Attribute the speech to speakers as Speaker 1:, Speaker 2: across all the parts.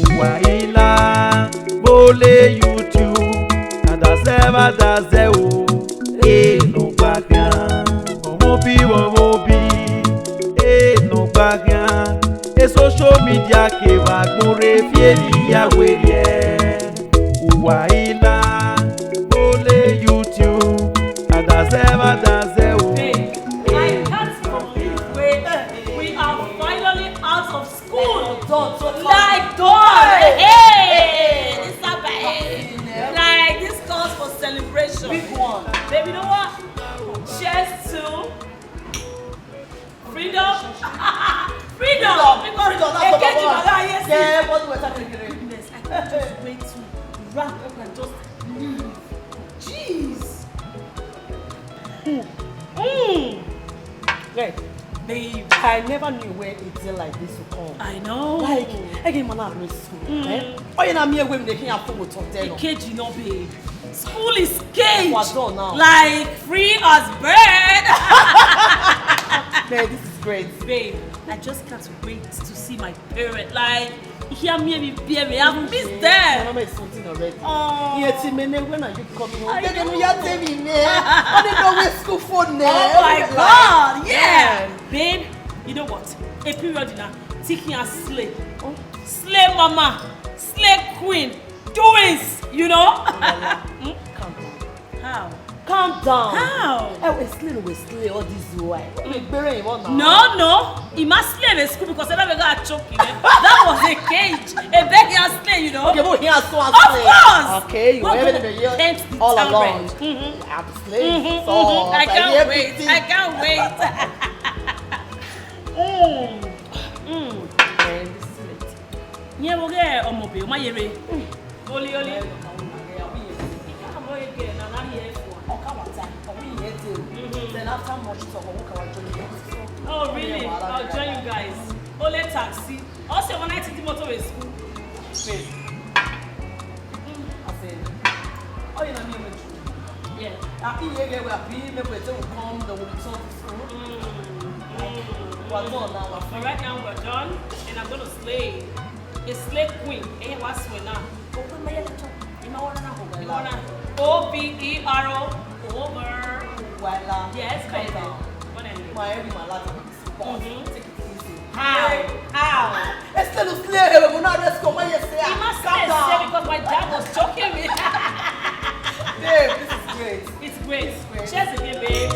Speaker 1: Uwaila Vbe Ole'Youtube Adazeva dazeo no bagyan Omobi no bagyan E social media ke va gbore fieli ya werie Uwaila Vbe Ole'Youtube Adazeva dazeo.
Speaker 2: I can't believe we are finally out of school. Like God, hey, this is bad. Like this calls for celebration.
Speaker 3: Big one.
Speaker 2: Baby, you know what? Cheers to freedom. Freedom. Because
Speaker 3: yeah, what we're talking about.
Speaker 2: goodness, I can't just wait to wrap up and just leave. Jeez.
Speaker 3: Right. Babe, I never knew where a day like this would come.
Speaker 2: I know.
Speaker 3: Like, again, man, I'm in school. Oh, you know, me when they can't afford to tell.
Speaker 2: Cage, you know, babe. School is cage.
Speaker 3: What's on now?
Speaker 2: Like free as bird.
Speaker 3: Man, this is great.
Speaker 2: Babe, I just can't wait to see my parents. Like, hear me, baby. I've missed them.
Speaker 3: My mama is something already.
Speaker 2: Oh.
Speaker 3: Yeah, when are you coming home?
Speaker 2: I
Speaker 3: They
Speaker 2: know.
Speaker 3: don't tell me, man. I don't know where school for now.
Speaker 2: Oh my God, yeah.
Speaker 3: Man.
Speaker 2: Babe, you know what? A period now, taking a slave. Oh. Slave mama, slave queen, doings, you know?
Speaker 3: Calm down.
Speaker 2: How?
Speaker 3: Calm down.
Speaker 2: How?
Speaker 3: We slay all this way.
Speaker 2: No. He must slave at school because I never got choking. That was a cage. A beggar slave, you know?
Speaker 3: Okay, but here's so
Speaker 2: Of course!
Speaker 3: Okay, you
Speaker 2: Go,
Speaker 3: have
Speaker 2: go,
Speaker 3: been here
Speaker 2: thanks the
Speaker 3: all
Speaker 2: talent.
Speaker 3: along.
Speaker 2: Mhm.
Speaker 3: I'm slave. So
Speaker 2: I can't
Speaker 3: hear
Speaker 2: wait.
Speaker 3: everything.
Speaker 2: I can't wait.
Speaker 3: Man, this is late.
Speaker 2: Yeah, we'll get on mobile. My yere. Oli.
Speaker 3: Then after much talk, we'll come and join you.
Speaker 2: Oh, really? I'll join you guys. Ole taxi. Also, when I take the motor to school.
Speaker 3: Wait. I said, oh, you know me with you.
Speaker 2: Yeah.
Speaker 3: I think you will be maybe they will come, they will return to school. We're done now.
Speaker 2: But right now we're done, and I'm gonna slay. A slave queen. Eh, what's when now? Open my laptop. You know what now? OVERO. Over.
Speaker 3: Uwaila.
Speaker 2: Yes, baby.
Speaker 3: My every man like take it easy.
Speaker 2: How?
Speaker 3: It's still a slave, but not just come and say,
Speaker 2: He must
Speaker 3: calm
Speaker 2: say
Speaker 3: down.
Speaker 2: because my dad was choking me.
Speaker 3: Babe, this is great.
Speaker 2: It's great.
Speaker 3: It's great.
Speaker 2: Cheers again, babe.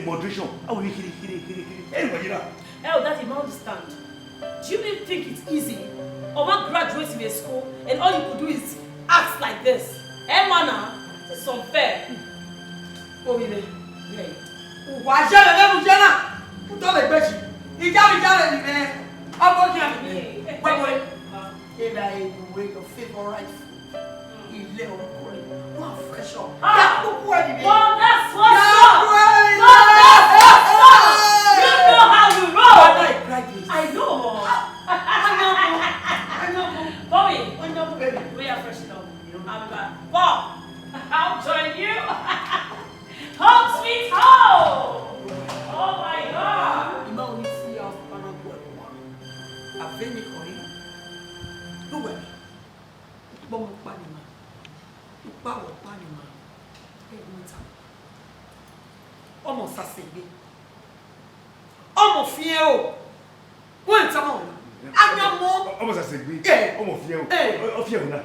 Speaker 1: Moderation. Oh,
Speaker 2: That you don't understand. Do you really think it's easy? Or one graduates in a school and all you could do is act like this? Mana, it's unfair.
Speaker 3: Oh, really?
Speaker 2: Yeah.
Speaker 3: Why shall I never Jenna? Put on the bed. He can't be telling me, man. I'm working. Wait. If I wait your favorite food, you little boy. What fresh up?
Speaker 2: Well, that's what's up! You know how we roll! I know! Bobby, we are fresh enough. I'm back. Bob, I'll join you. Home sweet home! Oh my God!
Speaker 3: You know when you see us on a good one. I've been calling. No way. Bomb Panima. Power Panima. Almost a single. Almost few. One time. I'm not more.
Speaker 1: Almost a single.
Speaker 3: Yeah.
Speaker 1: Almost few.
Speaker 3: Hey.
Speaker 1: Fiona.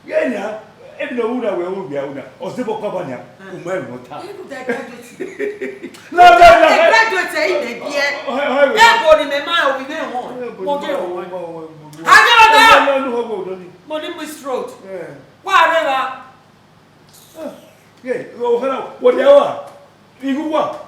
Speaker 1: Yeah. Every no one will be out. Or Zibo Cabana.
Speaker 3: Graduate.
Speaker 1: No.
Speaker 3: Graduate in the year. Everybody may mind we may want. I Which road?
Speaker 1: Yeah.
Speaker 3: Why river?
Speaker 1: Yeah, what the hour? You go what?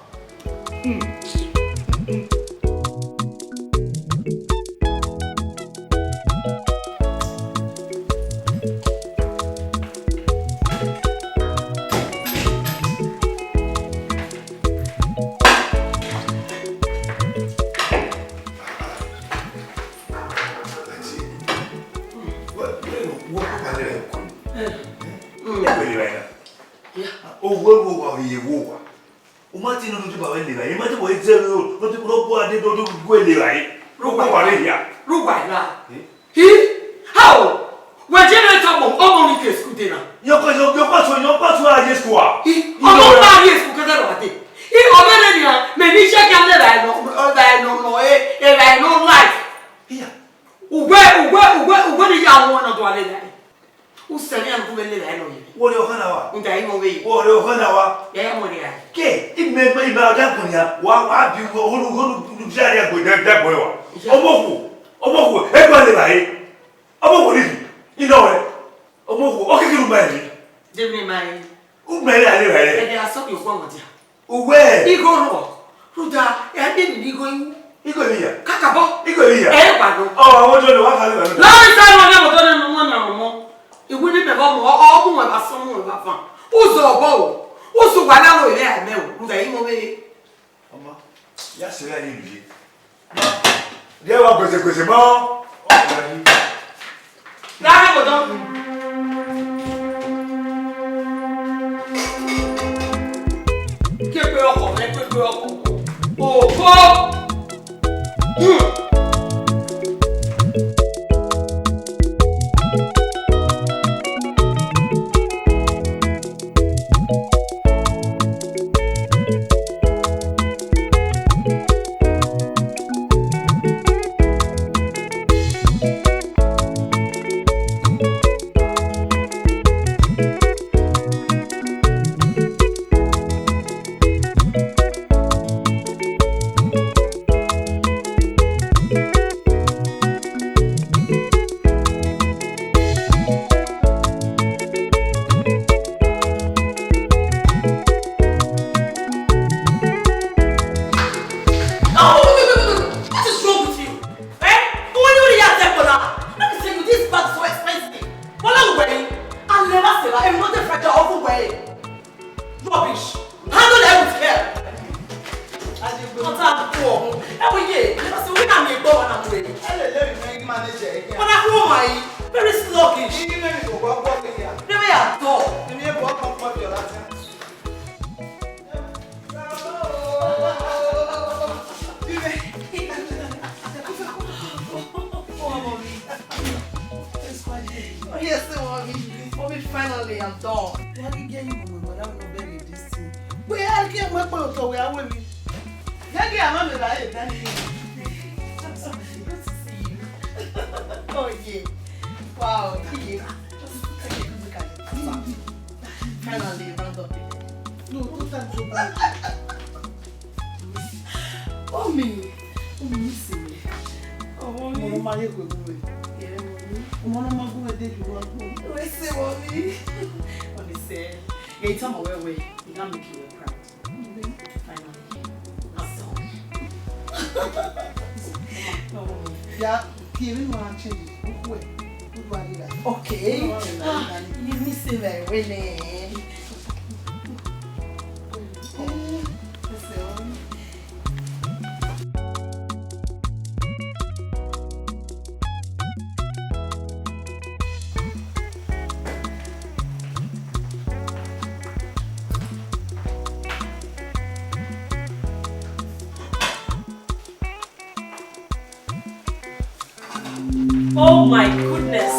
Speaker 2: Oh my goodness.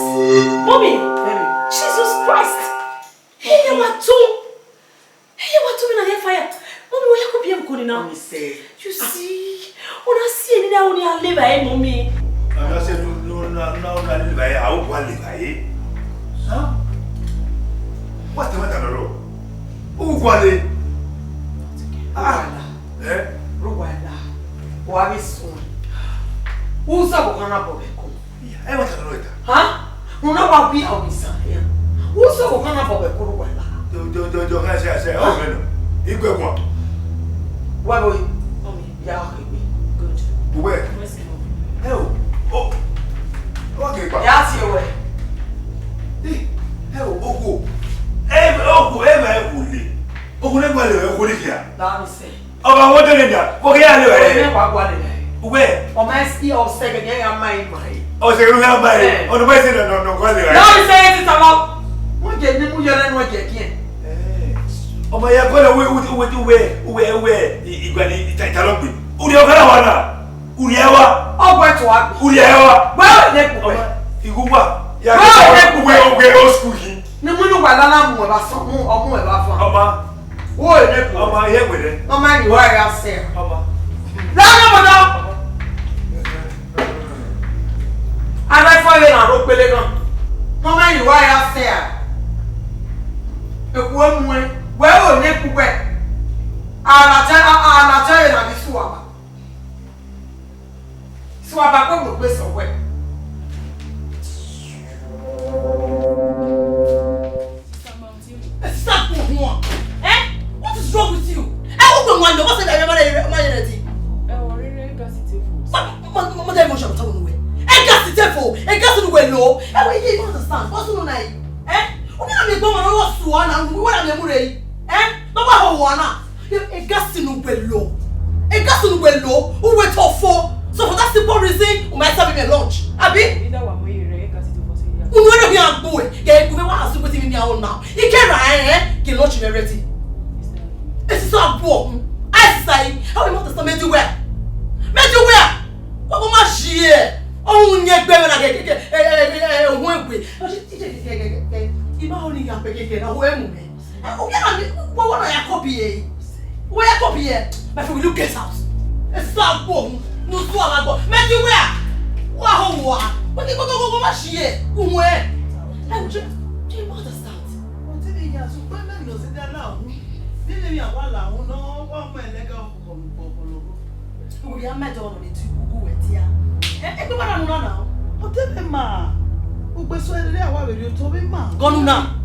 Speaker 2: Mommy! Jesus Christ! Hey, you are too in a fire. Mommy, why you could be going now? You see, when I see it now, I live by mommy.
Speaker 1: I'm not saying no, I live by I want to live by huh? What's the matter, bro? Who got it?
Speaker 3: Uwaila. Who soon? Who's up on a book?
Speaker 1: I want to know it.
Speaker 3: Huh? Who know about be our son here? Who's so going up for the Kuruwala?
Speaker 1: Don't say, oh, man. You go one.
Speaker 3: Where were you? Yeah, good.
Speaker 1: Where? Hell. Oh. Okay, but.
Speaker 3: That's your way.
Speaker 1: Hell, oh,
Speaker 3: Let me say.
Speaker 1: Oh, what did you where?
Speaker 3: Oh, my ski or second year, I'm my.
Speaker 1: Oh, so you have my. Oh, the way no,
Speaker 3: Let me say it's about. What get you and what get here?
Speaker 1: Oh, my, I'm going where you got it. Uriawana. Uriawa.
Speaker 3: Oh, what to what?
Speaker 1: Uriawa.
Speaker 3: Well,
Speaker 1: you go up. Yeah, we're old school.
Speaker 3: No, we know what I'm about some more or more about. What?
Speaker 1: Oh, my, here with it.
Speaker 3: No, man, you are out there. And I find a rope pelican. No man, you are out there. The one way, well, neck wet. I'll tell you that this swab. Swab, I come with this away. Stop one. Eh? What is wrong with you? I open one door. What's the name of the emotion of town away. I got the devil. I got the way low. And we didn't understand. What's the name? Eh? We don't need one or one and we want to move. Eh? No matter one. I got the way low. I got the way low. Who went off for? So for that simple reason, we might have me lunch. Abi? We know that we are going. Yeah, we want to see what we are now. You can't get lunch already. It's so poor. I say, how we want to start me to where? Me to where? What my share? Oh, you get better than one. You know only you pay again. Now where me? What want I copy? Where I copy? My friend, we look at house. It's so poor. No swallow go. Me to where? Wow. What you go my share? Where? Do you understand?
Speaker 4: What did he get? So when I know that now. Didn't you want to know what my leg of
Speaker 3: we are met on it to go with ya. Everyone I know now.
Speaker 4: Oh, tell me, ma. Who persuaded our with you to be ma?
Speaker 3: Gone now.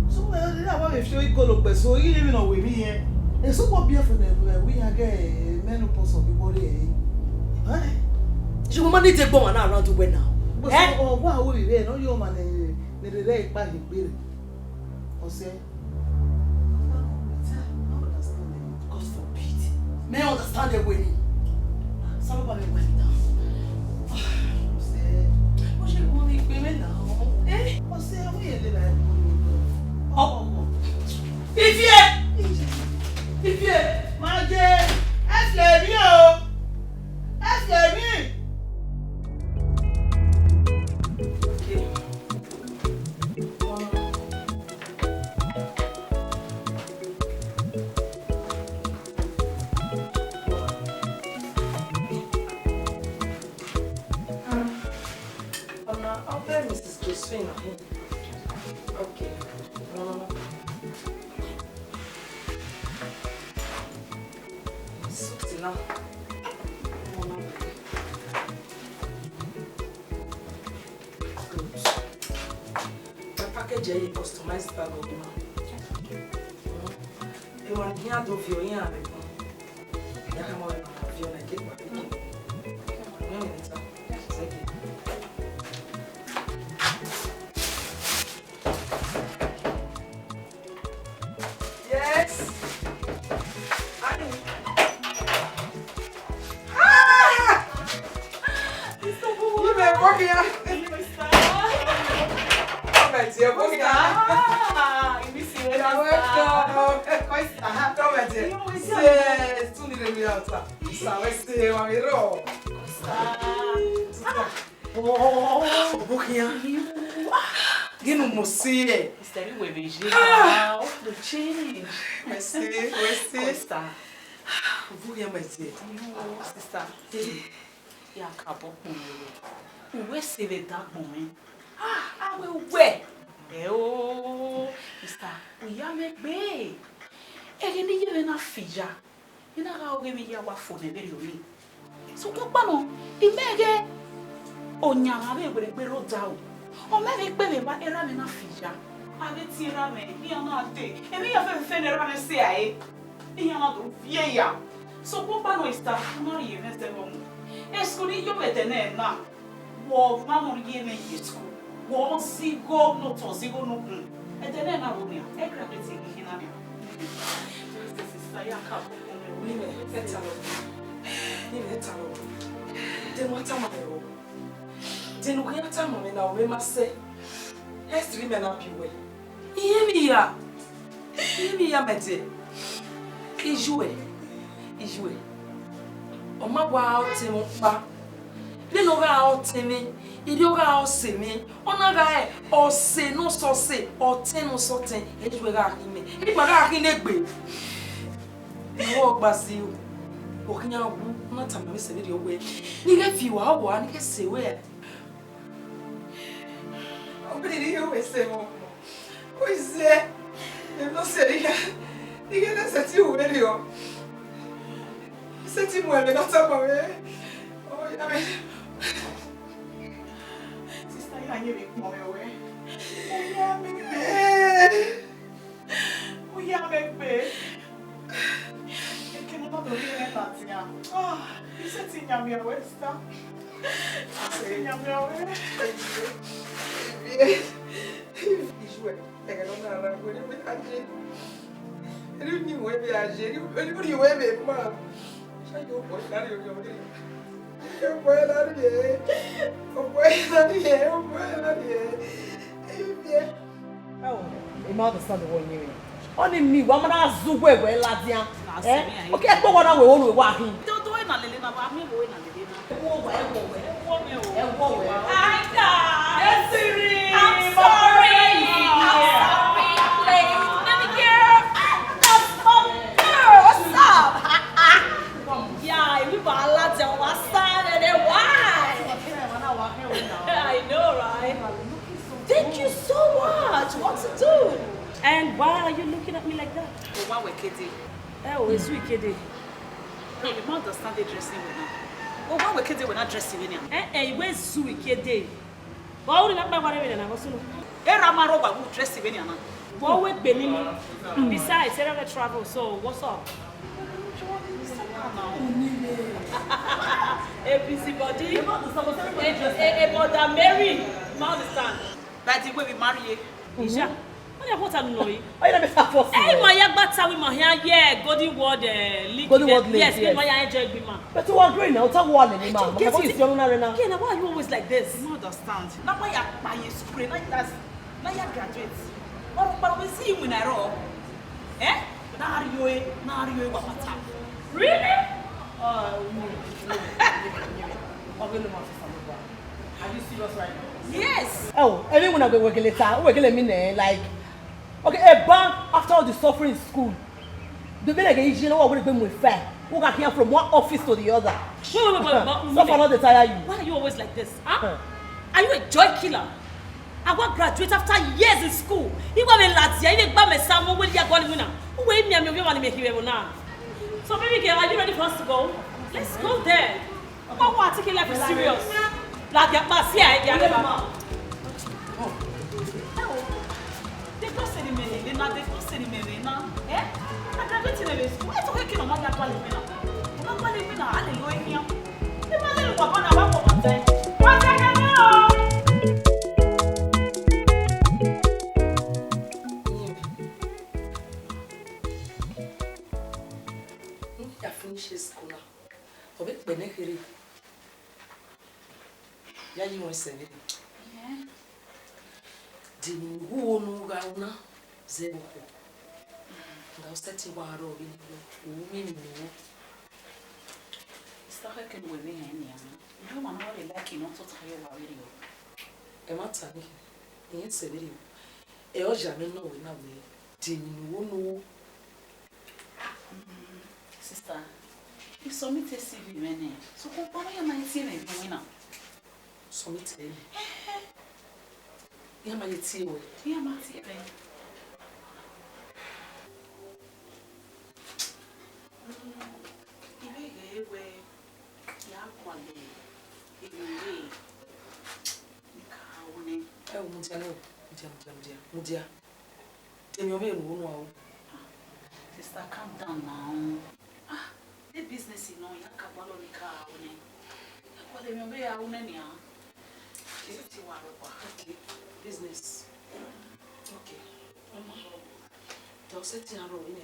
Speaker 4: So, well, I want if you go look, so you even know with me here. And so, what beautiful we are gay, menopause of the body. Eh?
Speaker 3: You want to take one around to win now.
Speaker 4: But what will be there? No, your man, the leg by his bill. Or say,
Speaker 3: God forbid. May I understand the winning? Somebody went down. What you want me to now? Eh?
Speaker 4: What's the way?
Speaker 3: Oh, if you,
Speaker 4: my dear, ask you. Ask me.
Speaker 3: okay. Now. Good. My package is customized bag of you want here to feel here. You have more feel like it. Yes.
Speaker 2: The change.
Speaker 3: Sister.
Speaker 2: Yeah, couple. Where see the dark moment? I will wear. Oh, Mister, we are make any even a fija. You know how we are for the very way. So, what, Bano? Imagine on your way with a better down.
Speaker 5: O me ve pe me ba era me na fija. Ade ti era me, mi ana ade. E mi ya fe era me se ai. E ya na do vie ya. So papa no está, no ye me se mo. Escuri yo betene na. Wo ma no ye me yesku. Wo sigo no to sigo no. Etene na wo ya. E kra beti ki na me. Sister ya ka ko me. Ni me etalo. Ni me etalo. De mo ta ma ro. De no ya ta ma me na o me ma se. History me na piwe. Iye mi ya mete. Ijue. Oma wa o te mo pa. Le no ga o te mi. Ili o ga o se mi. Ona ga e o se no so se. O te no so te. E jwe ga ki me. E pa ga ki ne gbe. Wo gba si o. O kinya wu na ta me se bi o we. Ni ga fi wa wo ani ke se we. O bi ni o we se mo. Pois é. Eu não seria. Ninguém nessa tia o melhor. Senti mueve não tá bom, é? Olha, mas se está aí me como eu é. Olha, bebê. É que não tá dormindo, né, Tatinha? Ah, isso é tinha minha está. Tinha minha pega não na rua, ele me agir. Ele não vai agir, ele não vai ver, mano. Já eu vou lá, eu vou
Speaker 4: You understand the one you only me, woman as Zuwe, Ladia. Okay, go on away, all walking.
Speaker 2: Don't do it, Nalina, but I'm going to I'm sorry. Let me hear. That's my girl. What's up? Yeah, we bought a lot of what's up and then why? I know, right? Thank you so much. What to do? And why are you looking at me like that?
Speaker 5: Oh, why we kidding?
Speaker 2: Oh, it's we kidding.
Speaker 5: No, you don't understand the dressing with now. Oh, why we kidding? We're not dressing with now.
Speaker 2: Where's Sui kidding? What would you like my name?
Speaker 5: Ramaro, but who dressing with now?
Speaker 2: What would be me? Besides, I never travel, so what's up? A busybody, a mother Mary, you understand?
Speaker 5: That's the way we marry.
Speaker 2: Isha, what I'm knowing.
Speaker 4: Oh, you never have for
Speaker 2: Hey, my young bata with my hair, yeah, Golden Word, yes, my young enjoyed me, man.
Speaker 4: But you are green now, tell one, man. What is your arena?
Speaker 2: Again, why are you always like this?
Speaker 5: You don't understand. Now, why are you buying spray? Now you're graduates. But we see you when I roll. Eh? Now you what matter?
Speaker 2: Really?
Speaker 4: Are you serious right now?
Speaker 5: Yes.
Speaker 4: Oh, anyone have been working later, working a minute, like, okay, a bank after all the suffering in school. The minute you know what would have been with fair. Who got here from one office to the other?
Speaker 2: Wait.
Speaker 4: So far, not to tire you.
Speaker 2: Why are you always like this? Huh? Are you a joy killer? I got graduate after years in school. You got me Latia, you got me someone with your golden winner. Who wait me and me want to make you now. So baby girl, are you ready for us to go? Let's go there. Oh, what? Take it like it's serious. Like your pass here, I
Speaker 5: They don't say the money. They don't say the money now. Eh? I graduated in the school. I told you no matter what you mean. No matter what you mean, hallelujah. The man who was born about what day. What day can you?
Speaker 3: I finish school now. For big benefit. Yeah, you want to say it?
Speaker 5: Yeah.
Speaker 3: Dini huo nugauna zebo. Ngaustati waro bini ni.
Speaker 5: Start working with me and you man really like you not to try your video.
Speaker 3: E matani. Yin se video. E o jamais no we na we. Dini no.
Speaker 5: Sister, you submit a CV many. So compare your mind see na winner.
Speaker 3: Submit it. Yeah, my tea.
Speaker 5: Yeah, my tea. Sister, calm down now. The business you know, you can't follow the car. What they may have one any.
Speaker 3: Business. Okay. Don't sit in a room.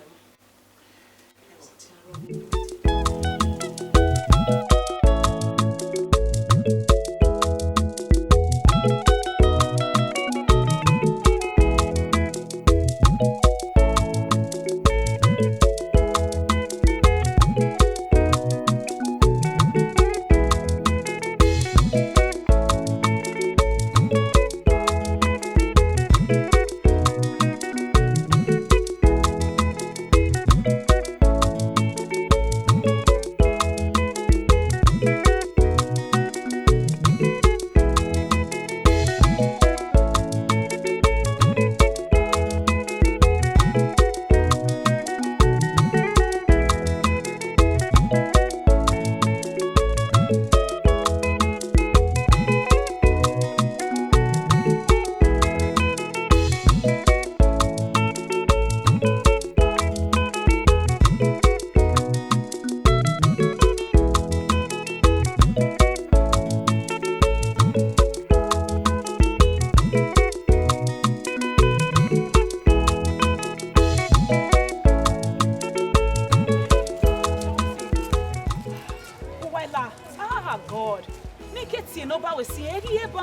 Speaker 5: God. Make it see no we see it's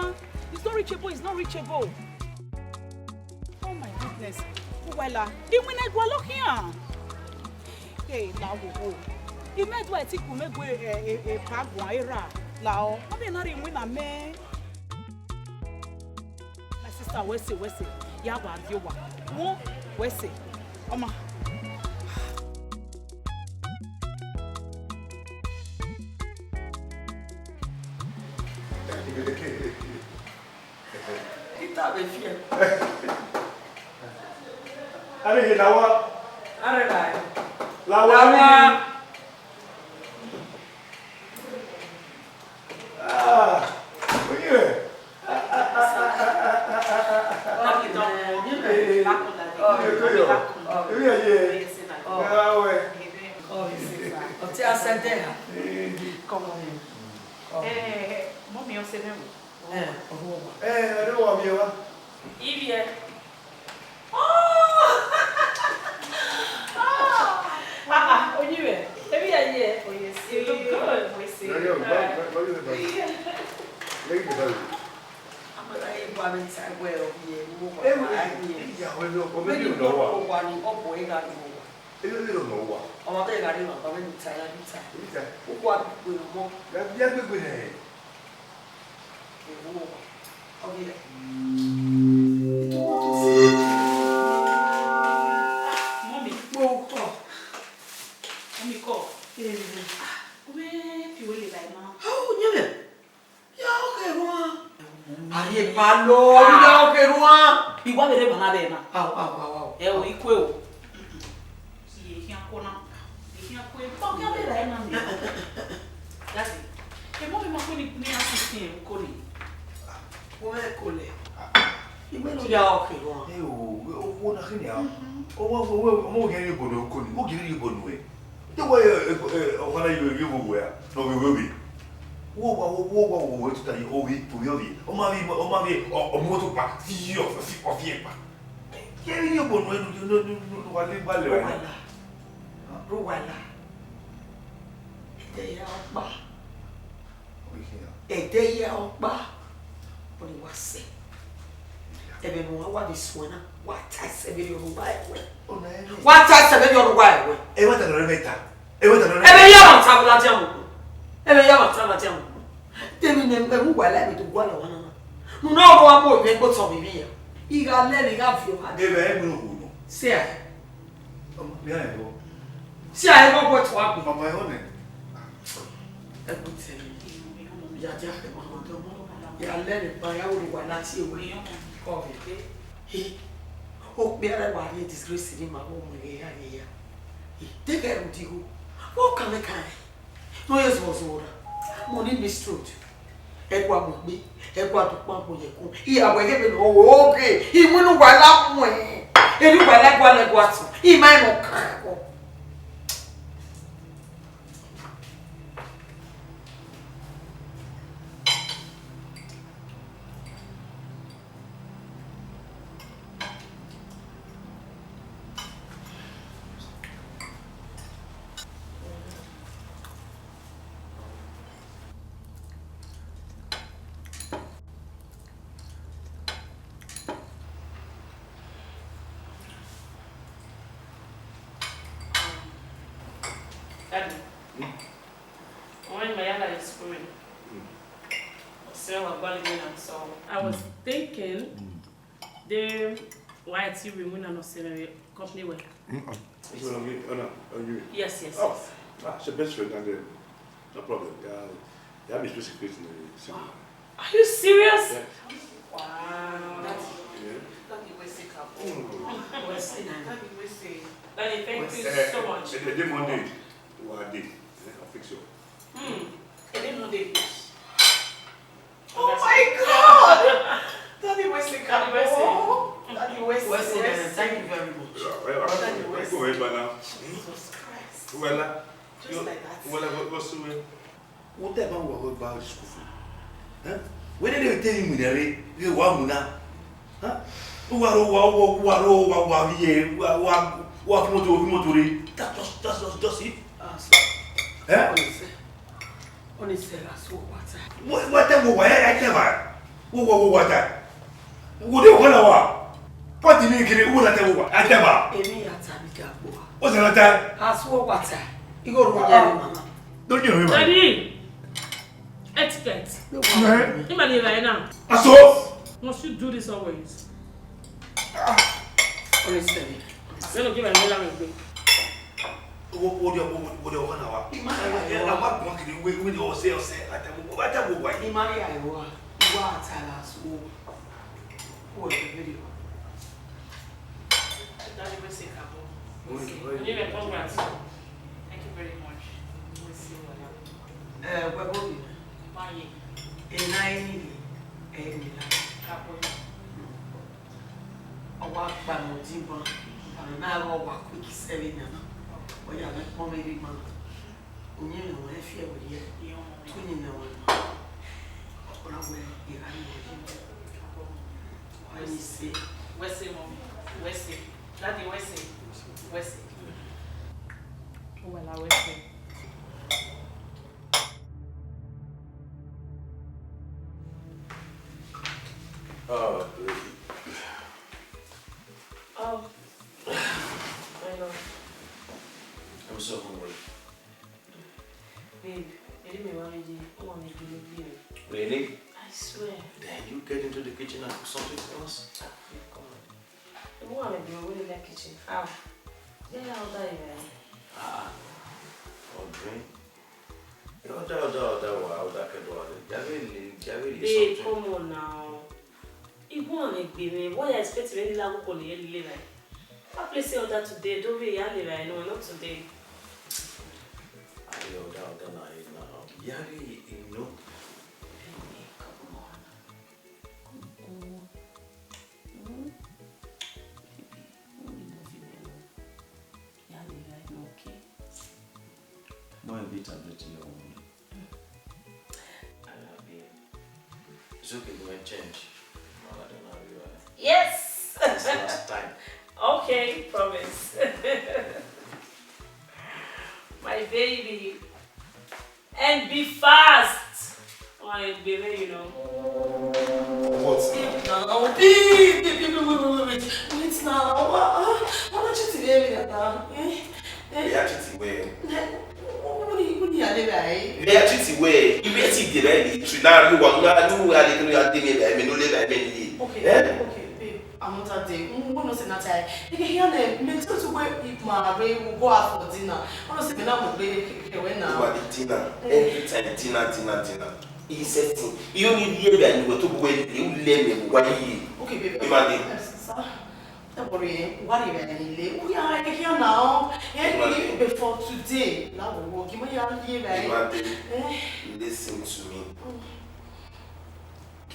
Speaker 5: not reachable, it's not reachable. Oh my goodness. Uwaila, even when I go look here. Hey, now go. You made what you make a pagwa era. Lao, I mean not even win a man. My sister Wese. Yawa Diowa. Wo Wese. Oma.
Speaker 1: Allez, Lawa.
Speaker 3: Allez,
Speaker 1: Lawa. Ah, oui.
Speaker 5: Mommy, você mesmo?
Speaker 1: Eu não ouvi, ó.
Speaker 5: Ivia. Oniwe. Ebi aye. Oh yes. You look good. We see.
Speaker 3: Malo, não quero uma.
Speaker 5: Igual ele vai na dena.
Speaker 3: Au.
Speaker 5: É o iqueu. E tinha cona. E tinha coisa. Qual que é a dela aí na minha? Assim. Que morre uma coisa nem assistir o cone.
Speaker 3: Como é colher? E mas não já quero uma.
Speaker 1: Eu vou na reunião. Eu vou querer ir bono cone. Vou querer ir bono é. Eu vou lá ir vou é. Não vou vir. Wo tu tani owi tu yovi o ma vi o moto pa fi o fi pa ke ni bo no no wale bale wa
Speaker 3: Uwaila ede ya opa o ni wase ebe no wa bisona wa ta se be yo wa ewe wa ta se be yo wa ewe
Speaker 1: e wa ta no meta e wa ta no
Speaker 3: ebe ya wa ta bla jamu ebe ya wa ta bla jamu temi ne Uwaila mi to gwa la wana no no wa mo me go to mi ya iga le ni ga fi o ha
Speaker 1: e be mi no no
Speaker 3: se a
Speaker 1: mi ya e go
Speaker 3: se a e go go to wa
Speaker 1: mama yo ne
Speaker 3: e go te ya ja ke ma mo to mo ya le ni pa ya Uwaila ti ewe ko be he o be ara wa ni disgrace ni ma mo mo ya take care of you what can I no yes was order money be straight Ekwa mugbe, ekwa tukpampo yekun. Ìyàwó ebe no oge. Imunu wala mu e. Eri wala gwa tu. Ima no kan ko.
Speaker 2: Daddy, when my other is schooling, so I was thinking the YT women and also company way. Yes.
Speaker 1: It's your best friend, and no problem. You have a special place in the city.
Speaker 2: Are you serious?
Speaker 1: Yeah.
Speaker 2: Wow. Daddy, thank you so much.
Speaker 1: The day Monday, we are day. I'll fix you.
Speaker 2: Monday.
Speaker 3: Oh my God! Daddy Wesley, thank you very much.
Speaker 1: Go ahead by now.
Speaker 3: Jesus Christ.
Speaker 1: Uwaila,
Speaker 3: Just like that.
Speaker 1: Uwaila, what's the way? Whatever we are about the school food. Huh? When did they tell you you want muna? Huh? That's it. Huh?
Speaker 3: Honestly, that's what water.
Speaker 1: What the boy? I never. Water. What do you want? What do you get? What the boy? I never.
Speaker 3: Emi atabika boa.
Speaker 1: What's that?
Speaker 3: That's what water. You go to mama.
Speaker 1: Don't you remember?
Speaker 2: Daddy, etiquette. Imagine right now.
Speaker 1: So?
Speaker 2: Must you do this always?
Speaker 3: Honestly.
Speaker 2: You're not giving me language.
Speaker 1: What do you want now? I'm not going to wait with your sales. What the boy?
Speaker 3: Imari aiwa. Iwa atala so. What the video?
Speaker 2: Daddy, we say couple. You need a congrats. Thank you very much. We'll see what happens.
Speaker 3: Where go you?
Speaker 2: Bye.
Speaker 3: Enaini. Enila.
Speaker 2: Couple.
Speaker 3: Owa gba mo jinbon. Na ro wa quick selling na. Oya na mo me ri ma. Onye na wa fi e wo ye. Tuni na wa. Ona we ira ni wo. When you say
Speaker 2: Wesley, mommy. Wesley. Daddy, Wesley. Wesley. Uwaila Wesley. I know.
Speaker 1: I'm so hungry.
Speaker 2: Babe, you didn't want to do it.
Speaker 1: Really?
Speaker 2: I swear.
Speaker 1: Then you get into the kitchen and cook something for us?
Speaker 2: Come on. The woman will be in the kitchen. How? Yeah, I'll die, man.
Speaker 1: Or drink?
Speaker 2: Babe, come on now. You want to be me. What you expect to be like? I place the order today. Don't be right now. Not today.
Speaker 1: I order now. Yari, you know.
Speaker 2: Come on.
Speaker 1: No, a bit tablet in your own. I love you. It's okay, you might change. No, I don't know how you are.
Speaker 2: Yes!
Speaker 1: It's last time.
Speaker 2: Okay, promise. My baby. And be fast. My baby, you know.
Speaker 1: What?
Speaker 3: now. Wait now. Why don't you tell me now?
Speaker 1: We actually were.
Speaker 3: What do you have?
Speaker 1: We actually were. You were sitting there. You now you want to do what you are doing. I mean, no, let me.
Speaker 3: Okay, babe. I'm not a day. I'm not saying that. You can hear them. Make sure to wait if my baby will go out for dinner. I'm not saying that I'm going now.
Speaker 1: What is dinner? Every time dinner. He's setting. You only hear that you go to wait. You learn me. Why you?
Speaker 3: Okay, babe.
Speaker 1: Imagine.
Speaker 3: Don't worry. What are you? We are here now. Before today. Now we will give me a
Speaker 1: Imagine. Listen to me.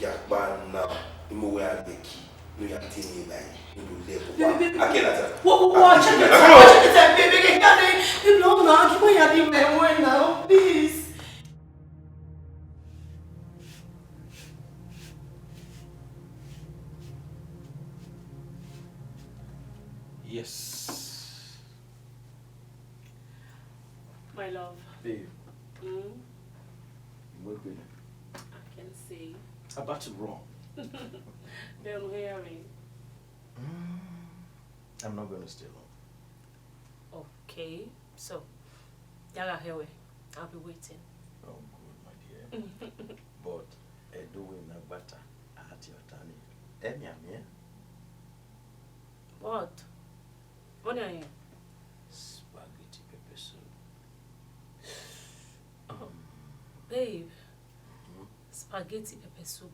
Speaker 1: Kiakbana, Umoya Deki, New York Tini,
Speaker 3: Watch it, baby. No, no, give me a different now, please.
Speaker 6: Yes.
Speaker 2: My love.
Speaker 6: Babe.
Speaker 2: I can see.
Speaker 6: About to wrong.
Speaker 2: Don't hear me.
Speaker 6: I'm not going to stay long.
Speaker 2: Okay. So, Yaga Hewe, I'll be waiting.
Speaker 6: Oh, good, my dear. But doing a butter at your tani. Any am
Speaker 2: What? What are you?
Speaker 6: Spaghetti pepper soup.
Speaker 2: Babe, spaghetti pepper soup.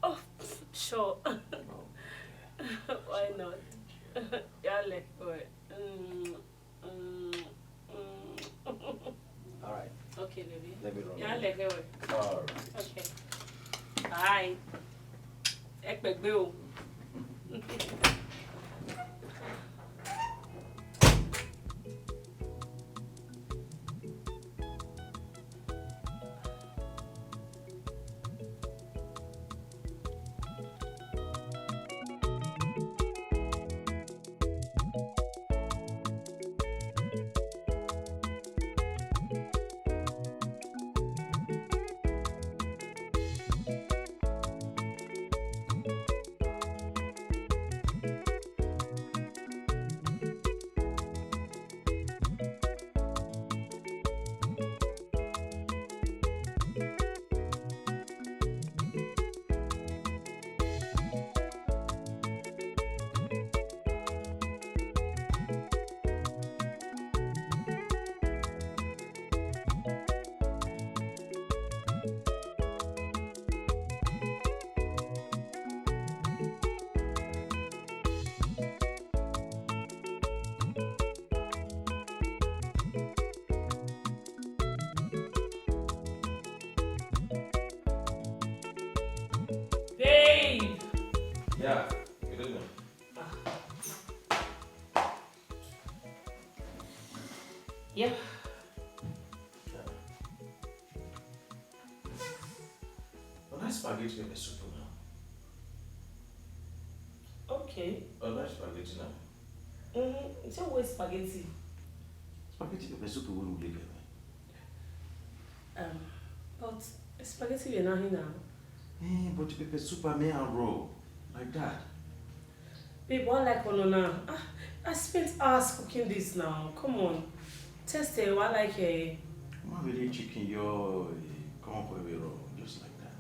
Speaker 2: Oh, sure. Why not? Yale, wait.
Speaker 6: All right.
Speaker 2: Okay, baby.
Speaker 6: Let me run.
Speaker 2: Yale, wait.
Speaker 6: All right.
Speaker 2: Okay. Bye. Ekpek bill. Babe!
Speaker 6: Yeah. Good evening.
Speaker 2: Yeah.
Speaker 6: A nice spaghetti pepper soup now.
Speaker 2: Okay.
Speaker 6: A nice spaghetti now.
Speaker 2: It's always spaghetti.
Speaker 6: Spaghetti pepper soup will really get
Speaker 2: But spaghetti we're not here now.
Speaker 6: but the pepper soup I may have raw. Like that.
Speaker 2: Babe, what like now? I spent hours cooking this now. Come on. Test it. What like a
Speaker 6: I'm really chicken your come up with raw, just like that.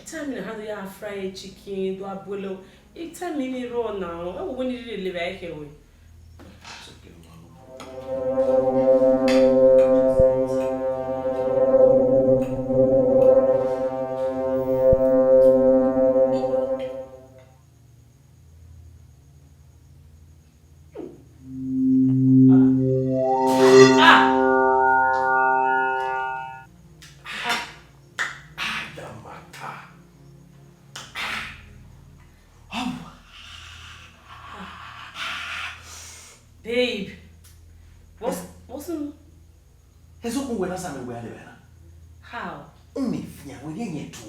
Speaker 2: time in how do you have fried chicken, do a bolo? It time in me raw now. Oh, when did you live here?
Speaker 6: It's okay, mama.
Speaker 2: Babe, wasn't
Speaker 6: It's okay when I say we are there.
Speaker 2: how?
Speaker 6: Only fear we need to.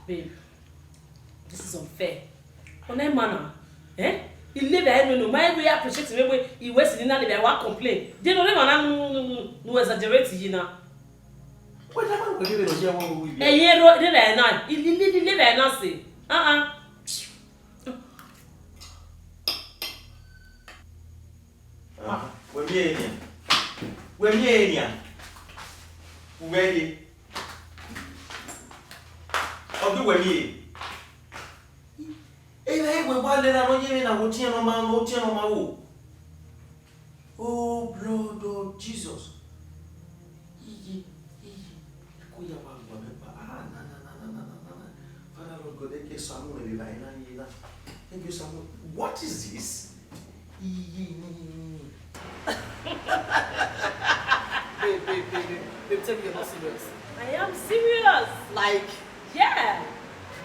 Speaker 2: Babe, this is unfair. On a manner, You live there, no, my way appreciate me when you waste in live there, complain. They don't even no exaggerate, you know.
Speaker 6: What happened to you?
Speaker 2: And you wrote there now. You live there now, say.
Speaker 6: We're here. Ready? I'll do it. Hey, we're one that I'm here and I'm on my oh, blood of Jesus. Father Lord God, thank you, Samuel. Thank you, Samuel. What is this?
Speaker 3: Babe, tell me you're not serious.
Speaker 2: I am serious.
Speaker 3: Like,
Speaker 2: Yeah.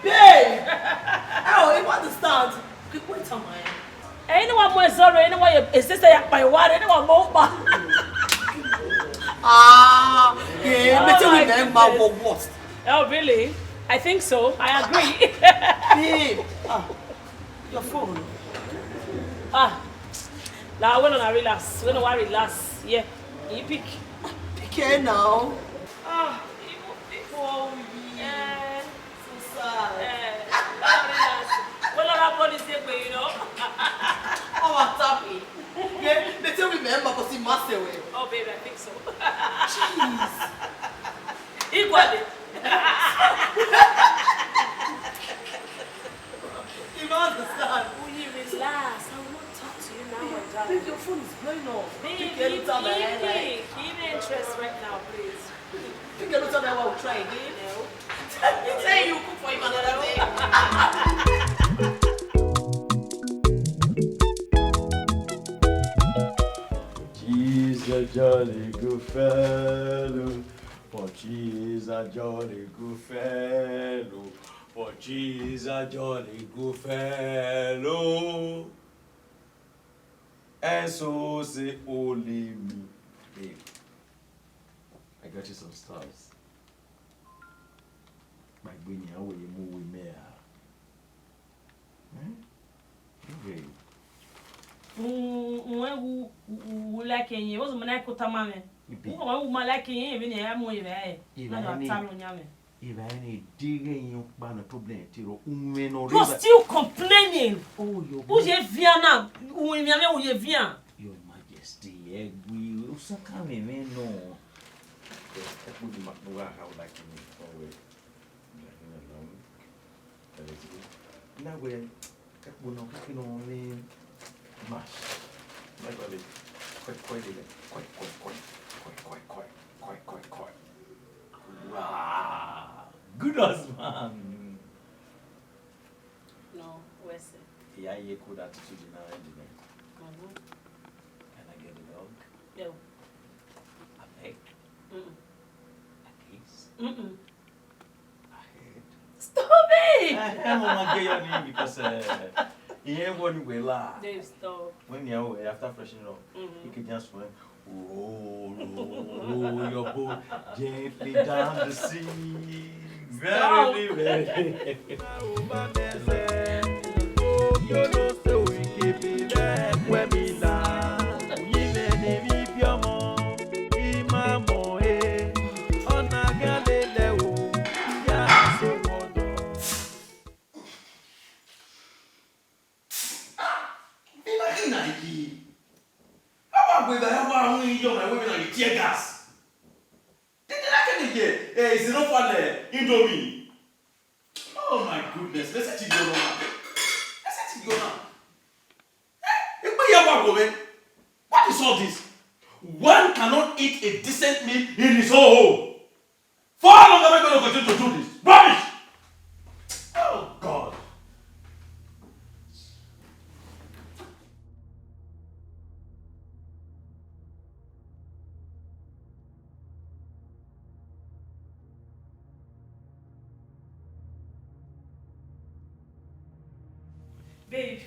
Speaker 3: babe! Oh, you understand? Okay, wait a minute.
Speaker 2: Anyone more sorry, anyone your sister by what, anyone more.
Speaker 3: Ah, yeah,
Speaker 2: Oh
Speaker 3: better
Speaker 2: my
Speaker 3: remember
Speaker 2: goodness.
Speaker 3: what?
Speaker 2: Oh, really? I think so. I agree.
Speaker 3: Babe, your phone.
Speaker 2: Now, when I relax, when I relax, yeah, you pick.
Speaker 3: Pick it now.
Speaker 2: Oh,
Speaker 3: yeah. So sad.
Speaker 2: Well, our body say, you know.
Speaker 3: Oh, I'm happy. Yeah, better remember because he must away.
Speaker 2: Oh, baby, I think so.
Speaker 3: Jeez.
Speaker 2: Equally.
Speaker 3: You don't understand.
Speaker 2: Will you relax? I will not talk to you now, my
Speaker 3: Babe,
Speaker 2: darling.
Speaker 3: your phone is blowing off.
Speaker 2: Baby,
Speaker 3: Pick it anytime I like.
Speaker 2: keep interest right now, please.
Speaker 3: Pick it anytime I will try again.
Speaker 2: No.
Speaker 3: You say you cook for him another day.
Speaker 6: She's a jolly good fellow, but she's a jolly good fellow, but she's a jolly good fellow. And so say only me, babe. I got you some stars. My Winnie, how will you move with me? Okay.
Speaker 2: Who like you? What's my name? Kotamame. Who like you? Even I am with you.
Speaker 6: If I need digging you, man, a problem,
Speaker 2: you're still complaining.
Speaker 6: Oh,
Speaker 2: Who's your Vienna? Who is your Vienna?
Speaker 6: Your Majesty, we will succumb me, no. That would be how like me always. Now we're only mash. Quite. Wow. Good husband.
Speaker 2: No, where's it?
Speaker 6: Yeah, you could attitude in our engineer. Can I get a dog?
Speaker 2: No.
Speaker 6: A peg? A kiss? A head?
Speaker 2: Stop it!
Speaker 6: I'm gonna get your name because he ain't one way laugh.
Speaker 2: Dave, stop.
Speaker 6: When you're away after freshening up, you can just swim. Roll your boat gently down the sea. Very.
Speaker 1: Tear gas. Is it not fun? Indomie. Oh my goodness. Let's let it go now. What is all this? One cannot eat a decent meal in his own home. For how long am I going to continue to do this? Rubbish! Oh God.
Speaker 2: Babe.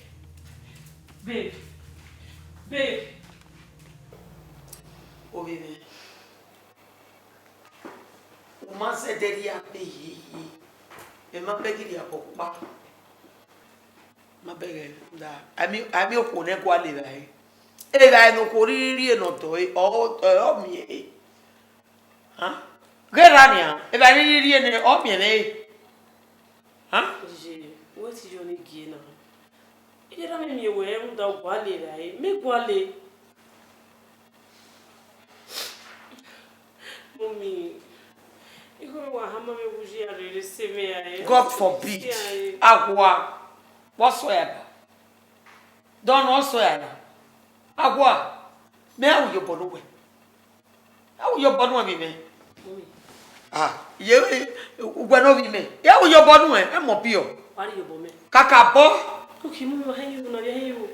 Speaker 3: Oh, baby. Woman said that he had me. And my begging ya papa. My begging that. I mean, a connect while they lie. And I know Korea no toy or me. Huh? Get on here. If I really or me, huh?
Speaker 2: What is your name again? You don't mean you wear without Wally, right? Make Wally. Mommy, you go to Hammer,
Speaker 3: God forbid. Agua. Whatsoever. Don't whatsoever. Agua. Me how you born away? How you born away, me? You when over me. How you born away? I'm up here.
Speaker 2: What are you born?
Speaker 3: Kakabo.
Speaker 2: Okay, move your hand, you know, you.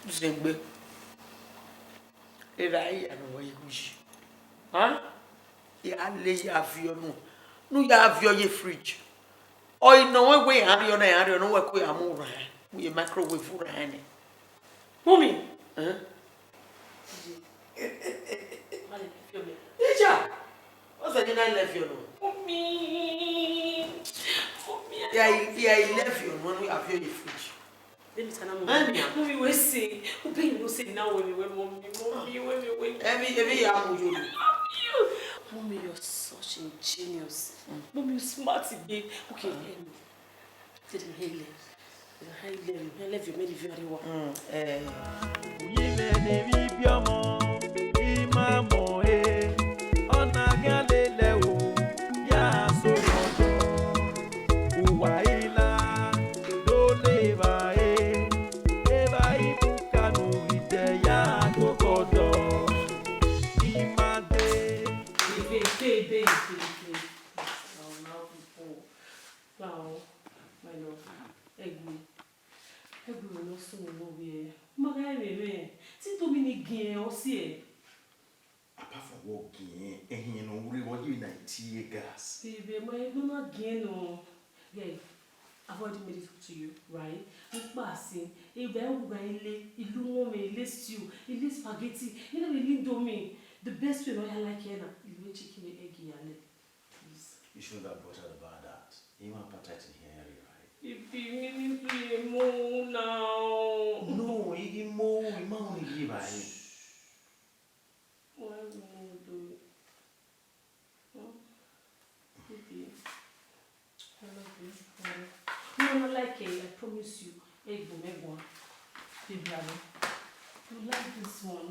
Speaker 3: Zengbe. Eva, I know where you wish. Huh? Ya le ya avio no. No ya avio ye fridge. Oi no we hari on ya hari no we ko ya mu ra. We microwave ra ni.
Speaker 2: Mommy.
Speaker 3: Eh? Ija. What's the nine left you no?
Speaker 2: Mommy.
Speaker 3: Yeah, he left you when we have your fridge.
Speaker 2: Mommy, we say, Obi, you say now when we mommy.
Speaker 3: Every year,
Speaker 2: Mommy, you're such a genius. Mommy, you're smart again. Okay, didn't hail it. I love you, made it very well. Now, my love, egg me. Everyone knows so nowhere. Magaire, since to me again, or see.
Speaker 6: Apart from walking, and he no worry what you like tear gas.
Speaker 2: Baby, my do not gain no. Yeah, I've already made it to you, right? Look, passing. If there will be a little a stew, a little spaghetti, you know, a little me. The best way I like here now, you will chicken and eggy and please.
Speaker 6: You shouldn't have bothered about that. You want protecting here, right?
Speaker 2: If you mean to more now.
Speaker 6: No, you more, you might only give by him.
Speaker 2: What will you do? Baby, I love you. No, I like it. I promise you. Egg will make one. Baby, you like this one.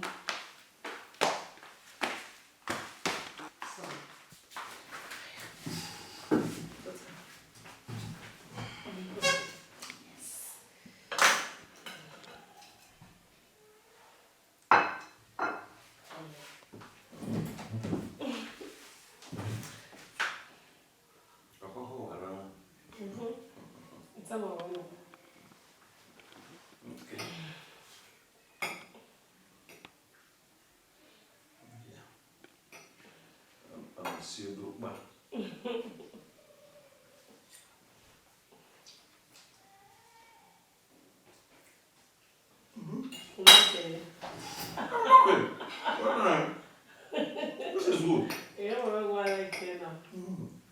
Speaker 6: This is good.
Speaker 2: You don't know why I care now.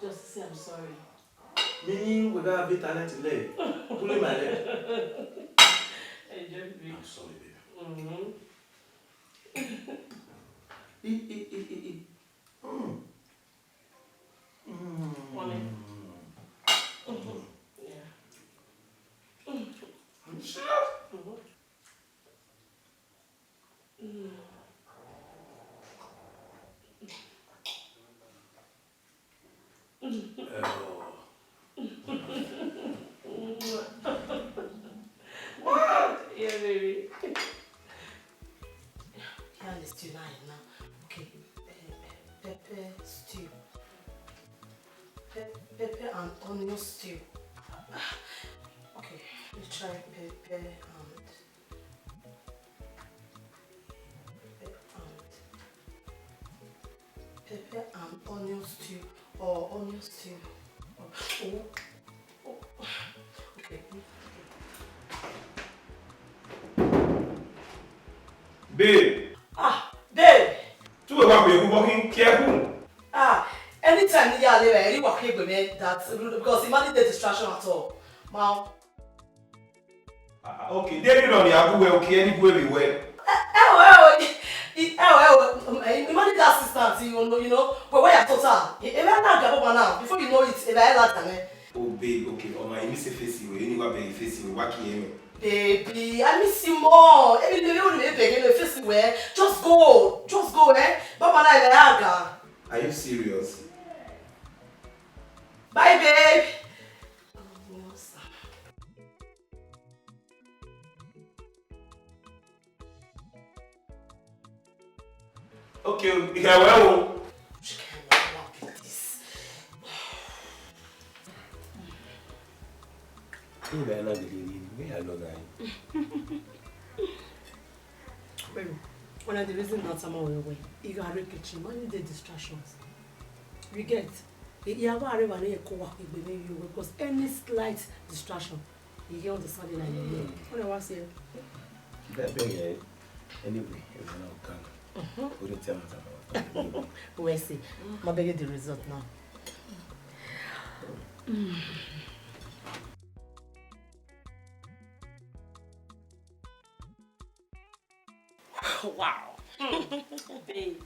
Speaker 2: Just say I'm sorry.
Speaker 6: Meaning without a bit talent leg. Pulling my leg. I'm sorry, baby.
Speaker 2: Yeah, baby.
Speaker 4: Yeah, let's do now. Okay, pepper stew. Pepper and onion stew. Okay, let's try pepper and onion stew or onion stew. Oh. Okay.
Speaker 1: Babe.
Speaker 4: Babe.
Speaker 1: Tu veux pas que walking careful?
Speaker 4: Anytime you are there, you walk here with me. That's because imagine the distraction at all. Now.
Speaker 1: Okay, David on the Abu okay, anywhere we were.
Speaker 4: Imagine the assistant, you know, where you total. If I not get over now, before you know it, if I like
Speaker 1: Oh, babe, okay. Oh my, you miss a face you. Anywhere be face you. What can you?
Speaker 4: Baby, I miss you more. Every day you be begging face where. Just go, Baba na
Speaker 1: Are you serious?
Speaker 4: Bye, babe.
Speaker 1: Okay, yeah, well.
Speaker 4: When I the reason that I'm away, you got kitchen, man, the distractions. You get. You have a very because any slight distraction, you hear all the sudden and you hear. What do I say?
Speaker 6: Anyway, it's not done. What do you tell me?
Speaker 4: We'll see. I'll beg you the result now.
Speaker 2: Wow. Babe,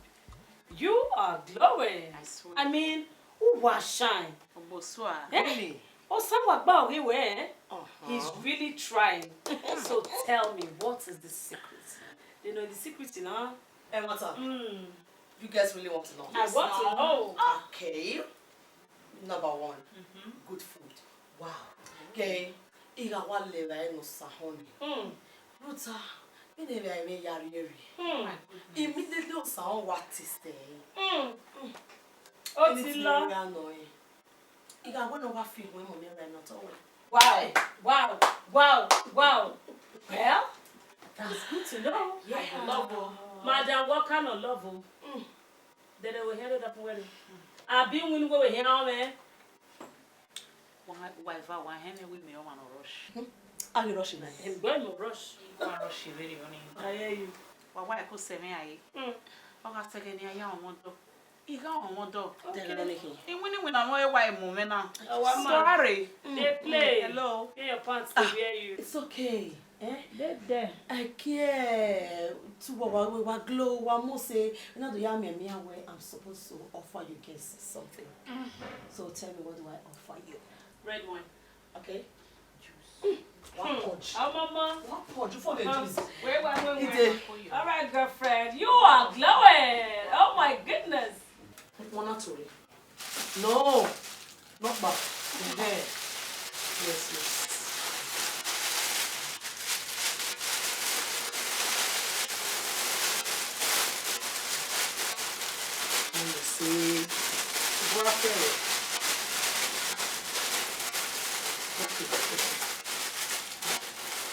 Speaker 2: you are glowing.
Speaker 5: I swear.
Speaker 2: I mean, who was shine?
Speaker 5: Obosua.
Speaker 2: Really? Oh, someone about him where? He's really trying. So tell me, what is the secret? You know the secret, you know?
Speaker 3: And what's up?
Speaker 2: Mm.
Speaker 3: You guys really want to know?
Speaker 2: I want to know.
Speaker 3: Okay. Number one, good food. Wow. Okay. Iga wale la eno sahoni. Ruta, inebe ime yari yari. Immediately on sahon what is there?
Speaker 2: Oh, Tila.
Speaker 3: Iga when over feel when money right not all.
Speaker 2: Wow, wow, wow, wow. Well, that's good to know.
Speaker 3: Yeah.
Speaker 2: I love her. Madam, what kind of love her? Then they will hear it up wedding. I've been when we were here now, man.
Speaker 5: Wife, why henne with me on a rush?
Speaker 3: Are you rushing now?
Speaker 2: I'm going to rush.
Speaker 5: One rush, really,
Speaker 2: I hear you.
Speaker 5: why I could say me, I got taken near young one dog. You go on one dog. And when I'm away, why moment now?
Speaker 2: Oh,
Speaker 5: sorry.
Speaker 2: They play.
Speaker 5: Hello.
Speaker 2: Get your pants to hear you.
Speaker 3: It's okay.
Speaker 2: There.
Speaker 3: I care to what glow one more say, you know the young man where I'm supposed to offer you guys something. So tell me, what do I offer you?
Speaker 2: Red wine.
Speaker 3: Okay? Juice. One punch.
Speaker 2: Oh, mama.
Speaker 3: One punch for the juice.
Speaker 2: Wait.
Speaker 3: It's
Speaker 2: All right, girlfriend. You are glowing. Oh, my goodness.
Speaker 3: one or two. No, not back. There. Yes. See,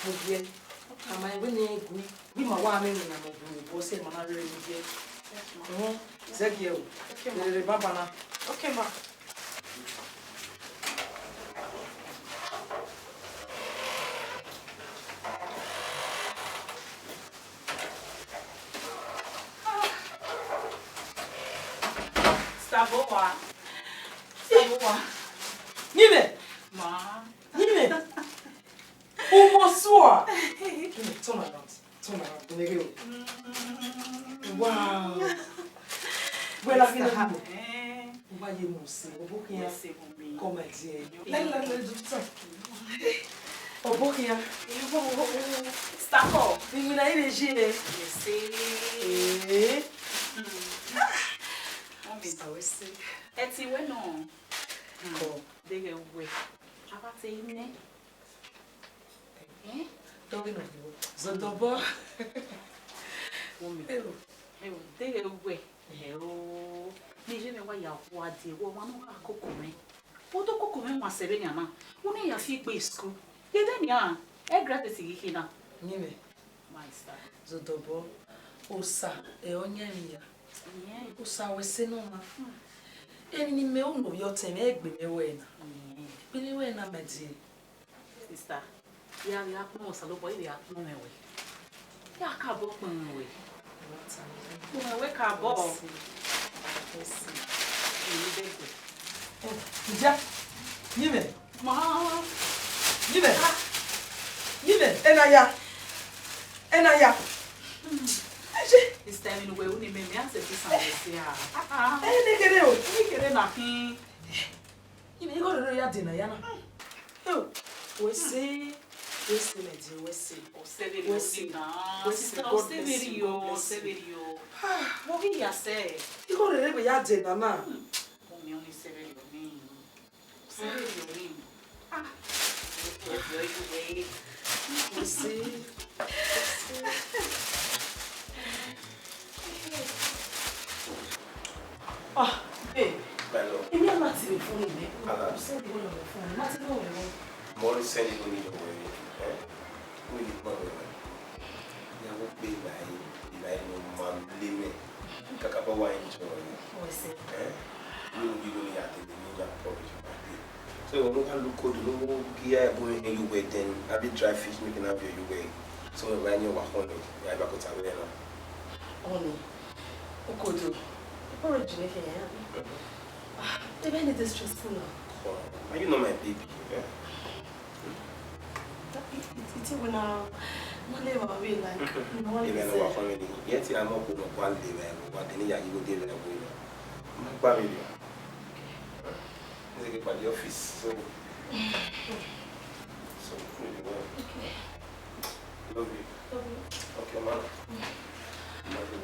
Speaker 3: okay. Am I winning? We my woman and I'm say, Mamma, really good. Zegio, Babana. Okay, ma.
Speaker 5: Stavoa.
Speaker 3: Nime!
Speaker 5: Ma.
Speaker 3: Nime! Almost swore! Turn around. Wow! Well, I'm going to have it. Why you must say, come and see. Obokia.
Speaker 5: Stavo.
Speaker 3: Dimina energia.
Speaker 5: Eti we no. They get away. Abate ine.
Speaker 3: Don't know. Zodobo.
Speaker 5: They get away. Hello. Nije me wa ya kwa de wo ma no akoko me. Wo to koko me ma sebe nya na. Wo ne ya fi pe school. Ye den ya. E gratis yi na.
Speaker 3: Nime.
Speaker 5: Master.
Speaker 3: Zodobo. Osa e onyanya. Osa we se no na. Eni me uno yo teme egbe me we na. Bili we na medie.
Speaker 5: Sister. Ya no sa lo boy ya no me we. Ya ka bo pon we. We ka bo.
Speaker 3: Ija. Nime.
Speaker 5: Ma.
Speaker 3: Nime. Enaya.
Speaker 5: This time in way we me answer this and ya.
Speaker 3: Ni
Speaker 5: Kere na kin.
Speaker 3: Nime go ro ya dina ya na. We say medie we say.
Speaker 5: O severio na. Severio. Mo vi ya se.
Speaker 3: Iko rere be ya dina na.
Speaker 5: Mo mi oni severio ni. Severio ni.
Speaker 3: We say. Hey.
Speaker 6: Bello.
Speaker 3: Emi ama ti le phone mi.
Speaker 6: Ala.
Speaker 3: O se di wo lo phone. Ma ti lo we wo.
Speaker 6: More send you need away. We need more. Ya wo pe by no man limit. Kakaba wa enjoy.
Speaker 3: O se.
Speaker 6: You
Speaker 7: So no one look good, no gear going in you wait then I be dry fish making up you way. So when you walk on I back out away now.
Speaker 4: Only. Okodo. Originally here. The very distressful now.
Speaker 7: And you know my baby.
Speaker 4: It's when I live away like no one
Speaker 7: Even
Speaker 4: is
Speaker 7: though I'm already yet I'm up with one day but then you go there and go. My family. Let's get by the office. So really well.
Speaker 4: Okay.
Speaker 7: Love you. Okay, man. Love you.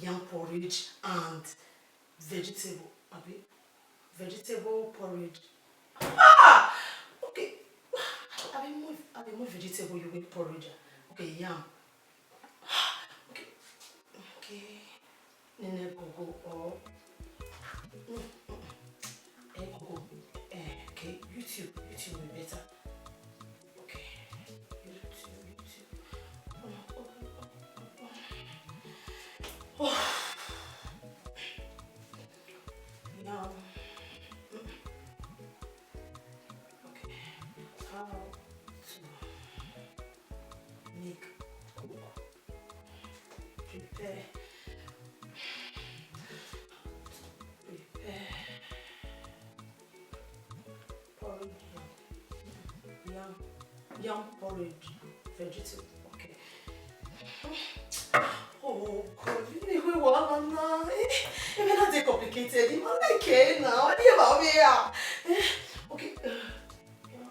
Speaker 4: Yam porridge and vegetable porridge. Ah! Okay. I mean more vegetable you with porridge. Okay, yam. Okay. Okay. Nene gogo or gogo. Okay, YouTube will be better. Okay. YouTube. Oh. Yum. Okay. How to make prepare porridge. Yam porridge vegetable. Okay. Oh God, you know what I'm not. It's not that complicated. You know, like now. What do you about me? Okay. Yam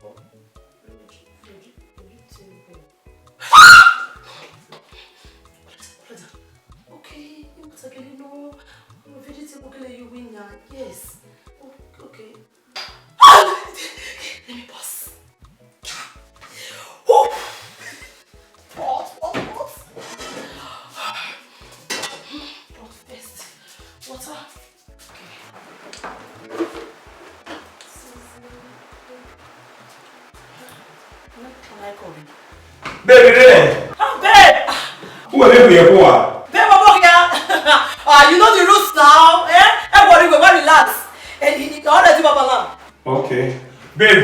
Speaker 4: porridge vegetable. Okay, you must actually know vegetable you win now. Yes. Okay. Let me pause. Oh! Pause. Pause first. Water. Okay. I like curry.
Speaker 7: Baby, there.
Speaker 4: Babe!
Speaker 7: Who are you here for?
Speaker 4: Babe, I'm here. You know the rules now, eh? Everybody go relax. And you already babala.
Speaker 7: Okay. Babe,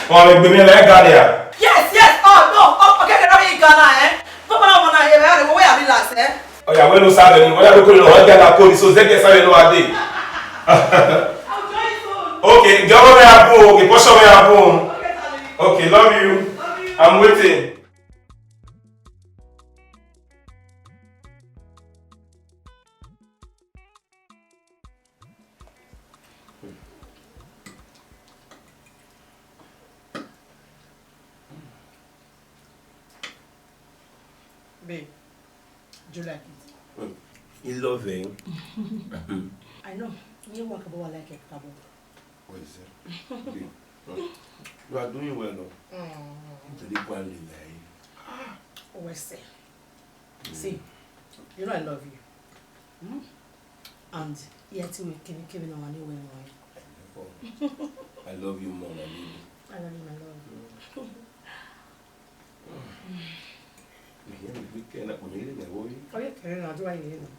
Speaker 7: on the baby like Galia.
Speaker 4: Yes. Oh no. Okay, get ready, Ghana, eh? Babala wana here. Where are relax, eh?
Speaker 7: Oh yeah, when you start, when you go to the get code, so they get started no day.
Speaker 4: I'll join soon.
Speaker 7: Okay, the other way I go. Okay, push over your home.
Speaker 4: Okay, darling.
Speaker 7: Okay, love you. I'm waiting.
Speaker 4: Babe, do you like it?
Speaker 7: You love it.
Speaker 4: I know. You walk about like a cabo.
Speaker 1: What is it? Babe, you are doing well now.
Speaker 4: Oh, I say. See, you know I love you. And yet we can keep on money when
Speaker 1: I love you more, my baby.
Speaker 4: I love you, my love. Oh, yeah, Karen, I'll do I hear them.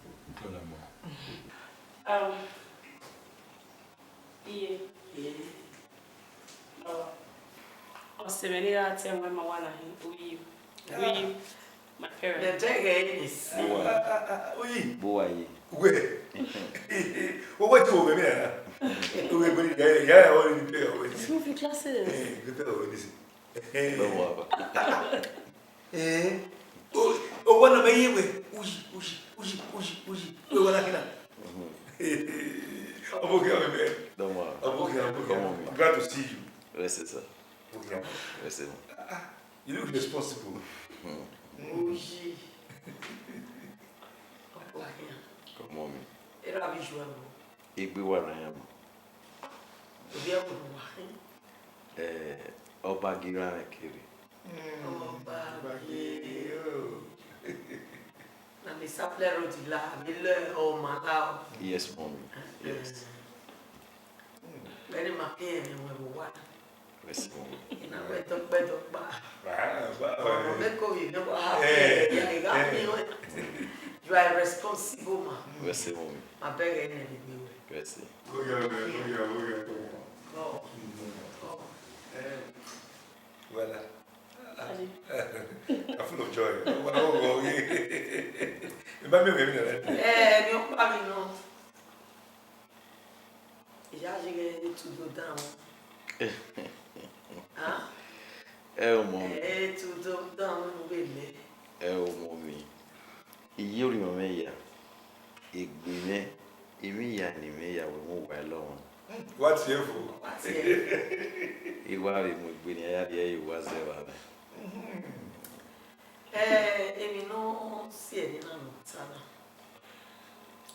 Speaker 2: My parents.
Speaker 3: The tag is.
Speaker 1: Boy. What do you mean? Yeah, already play already.
Speaker 2: Move your glasses.
Speaker 1: Oh, one of my way. Uji. We were like that. I'm okay, man.
Speaker 6: Don't worry.
Speaker 1: I'm okay.
Speaker 6: Come on,
Speaker 1: I'm glad to see you.
Speaker 6: Rest it, sir.
Speaker 1: Okay.
Speaker 6: Rest it.
Speaker 1: You look responsible.
Speaker 3: Uji.
Speaker 6: Come on, me.
Speaker 3: la vie jouer.
Speaker 6: Igbe wa na ya mo.
Speaker 3: Obi e ko wa.
Speaker 6: Ọba gira na kiri.
Speaker 3: Ọba giri o. Na mi s'appelle Rodila, mi le o mala.
Speaker 6: Yes, mommy. Yes.
Speaker 3: Very marqué mi mo wa.
Speaker 6: Yes, mommy.
Speaker 3: Ina beto ba.
Speaker 1: Bah,
Speaker 3: Me ko yi no ha. You are responsible man.
Speaker 6: Yes, mommy.
Speaker 3: Ma beg ene ni mi we.
Speaker 6: Yes.
Speaker 3: Oh.
Speaker 1: Well, I'm full of joy.
Speaker 3: Mi o pa mi no. Ìyá jige to go down. Ah?
Speaker 6: Mommy.
Speaker 3: To go down bele.
Speaker 6: Mommy. Iye ori mo me ya. Igbe me. Emi ya ni me ya we mo wa lo.
Speaker 1: What's here for?
Speaker 3: What's here?
Speaker 6: Iwa re mo igbe ni ya de iwa ze wa me.
Speaker 3: Èmi no si e ni na no tana.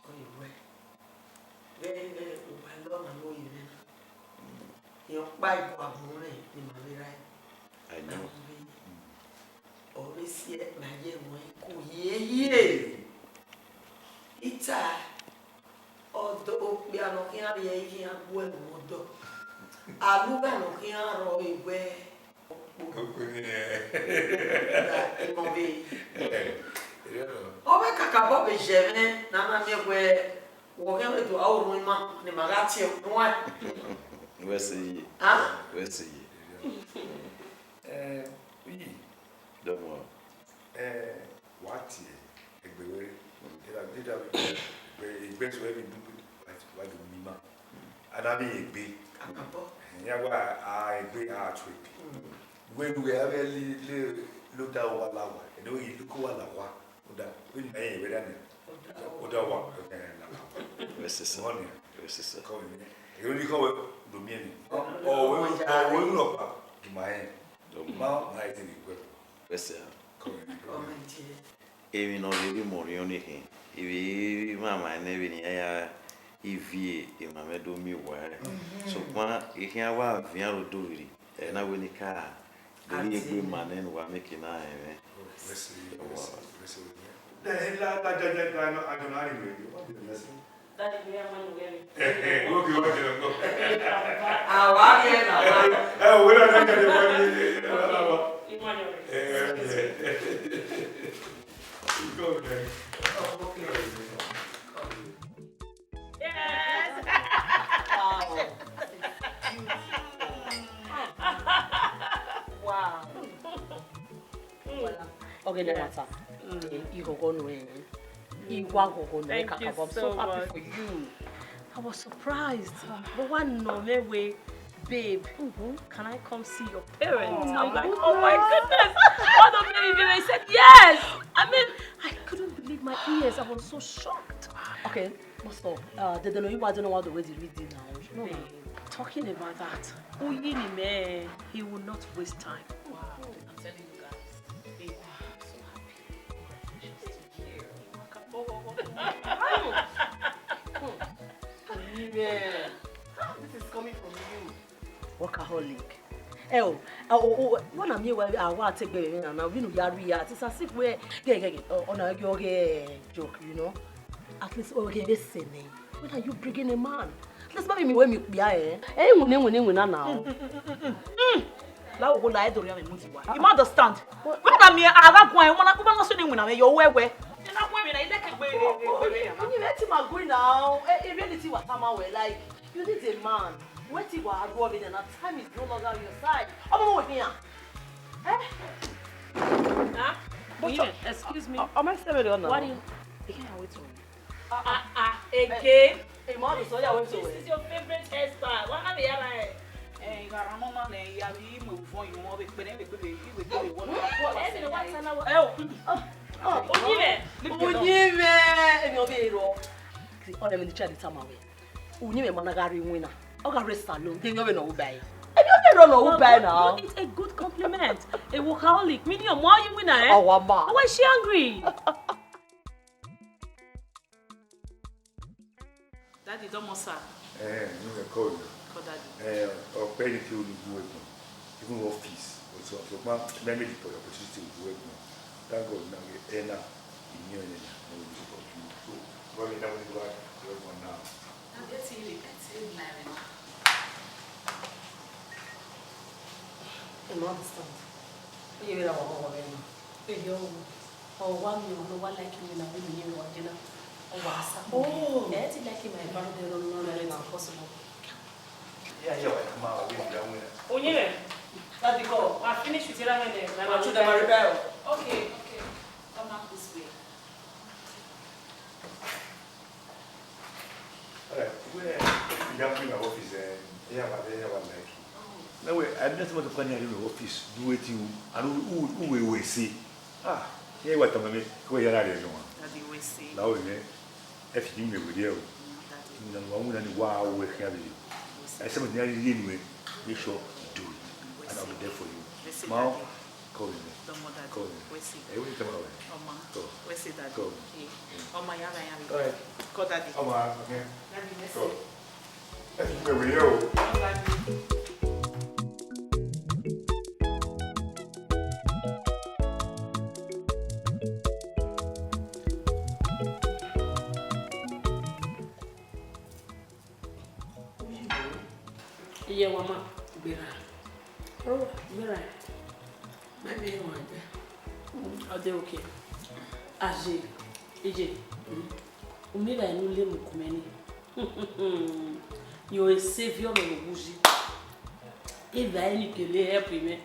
Speaker 3: O iwe. Ve o wa lo na lo iwe. Yo pa ibo abun re ni ma le rai.
Speaker 6: I know.
Speaker 3: Ore si e na ye mo ko ye. Ita odo opi ano ki ari e ki agbo e mo do. Aluga no ki aro iwe. Obe kakabo be jeve na na me we wo ke we do awuru ma ni magati no wa.
Speaker 6: We see.
Speaker 3: Ah?
Speaker 6: We see.
Speaker 1: Oui.
Speaker 6: Don't worry.
Speaker 1: What egbewe dida egbe so e bi wa do mi ma adabi egbe
Speaker 3: Kakabo.
Speaker 1: ya wa egbe a trick we have a lo da wa la wa e no yi ko wa la wa oda we na e we da ni oda wa na
Speaker 6: We see so.
Speaker 1: money
Speaker 6: We see so.
Speaker 1: ko ni e ro ni ko we do mi ni we no pa di ma e ma na e ni we
Speaker 6: We see.
Speaker 1: ko ni
Speaker 3: O menti.
Speaker 6: Emi no be mori oni he. Ibi mama na be ni ya ivie e mama do mi wa. So kwa e hia wa via ro do wiri. Na we ni ka. Dori egbe manen wa make na e.
Speaker 1: we see la no adonari we what did you say
Speaker 2: Daddy, we are man wearing.
Speaker 1: okay what did you go
Speaker 3: Awa ye na wa.
Speaker 1: we don't get the money go there
Speaker 2: Yes. Wow.
Speaker 4: Okay, no matter. You go no in. You go no.
Speaker 2: Thank you
Speaker 4: I'm
Speaker 2: so
Speaker 4: so happy
Speaker 2: much.
Speaker 4: for you. I was surprised. But one no way, babe. Can I come see your parents? I'm like,
Speaker 2: Oh my goodness. One of them even said yes.
Speaker 4: I mean, I couldn't believe my ears. I was so shocked. Okay, must stop. They don't know you. I don't know what the way they read it now. No,
Speaker 2: Babe.
Speaker 4: talking about that, Uyini man, he will not waste time.
Speaker 2: Wow. I'm telling you guys. Babe, I'm so happy. Just to hear.
Speaker 4: This is coming from you. Workaholic. One of you I want to take baby and now we know Yaria. It's as if we're on a joke, you know. At least okay, listen. When are you bringing a man? Let's buy me when me be eh. Now.
Speaker 5: La wo la e do re me muti wa. You understand? When na me aga gwan e wona ko so ni wuna me yo wewe. Na gwan me na ide ke gbe ya.
Speaker 4: You let him agree now. In reality what am we like? You need a man. What you are going and time is no longer on your side. Oh, with me.
Speaker 2: Huh? Excuse me.
Speaker 4: Am I saying it or not?
Speaker 2: What do you?
Speaker 4: Again, I wait to
Speaker 2: Again?
Speaker 4: Hey, mom, so yeah, wait to
Speaker 2: This is your favorite hairstyle. What am I?
Speaker 5: Eh, gara mama na ya bi mo fun you mo be pe dem be we go won.
Speaker 2: What is it? What's an hour?
Speaker 5: Oh,
Speaker 4: Unyime, emi obi ero. See, all them in the chat time away. Unyime managari winner. Oga rest alone. They no be no buy. Emi obi ero no buy now.
Speaker 2: It's a good compliment. A workaholic. Meaning, why are you winner? Eh?
Speaker 4: Oh, wama.
Speaker 2: Why is she angry?
Speaker 5: Daddy, don't must sir.
Speaker 1: You call you.
Speaker 5: Call daddy.
Speaker 1: Or pay the two to even office. So, maybe for the opportunity to work. Thank God, now we end up in New England. So, what we have to work on now.
Speaker 2: That's it.
Speaker 4: I don't understand. You will have a woman.
Speaker 2: Or one you know what like you know when you want dinner.
Speaker 4: Oh,
Speaker 2: That's like my brother don't know not possible.
Speaker 1: Yeah, come out. We'll be down with
Speaker 2: Oh yeah. That's go. I finished with your ramen.
Speaker 3: I should have rebel.
Speaker 2: Okay. Come out this way.
Speaker 1: Alright, we have to office. Yeah, but they have like. No way, I'm not going to come here in the office. Do it you. And who will see? Ah, yeah, what I'm going to go here.
Speaker 5: Daddy, we see.
Speaker 1: Now, if you with you, no one and wow, we have you. I said, anyway, make sure you do it. And I'll be there for you. Now, call me. Call me.
Speaker 5: We see.
Speaker 1: Every time away.
Speaker 5: Oma, we see that.
Speaker 1: Go.
Speaker 5: Oma, yama.
Speaker 1: Go ahead.
Speaker 5: Call daddy.
Speaker 1: Okay.
Speaker 5: Daddy, let's
Speaker 1: Go.
Speaker 5: see.
Speaker 1: Let's go with you.
Speaker 5: Daddy.
Speaker 2: Yeah, mama.
Speaker 4: Bira.
Speaker 2: Oh, Mira.
Speaker 4: Maybe you want that.
Speaker 2: Are they okay? Aje. Ije. Umira enule mukumeni. You're a savior of the Buji. If I any kele help me,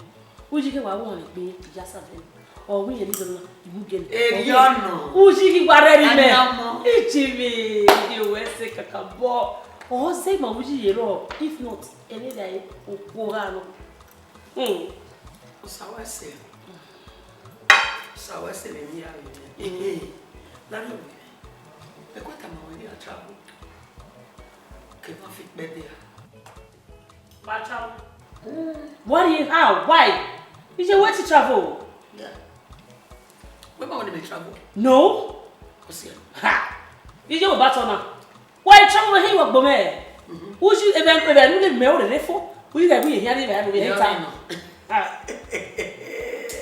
Speaker 2: Uji ke wa won pe jasa fe. Or we need to you get.
Speaker 4: Eriano.
Speaker 2: Uji ki wa ready me. Ichimi, you we say kakabo. Oh, say ma Uji yero. If not, any day okora no.
Speaker 4: Sawase le mia la no e quanta ma when you travel che ma fit bed
Speaker 2: But travel. What do you have? Why? Is your way to travel?
Speaker 4: yeah when want to travel
Speaker 2: No.
Speaker 4: osia
Speaker 2: Ha! Is your batona? Why travel here with Bome? Who's you even live me or the lefo? We got we here live we time.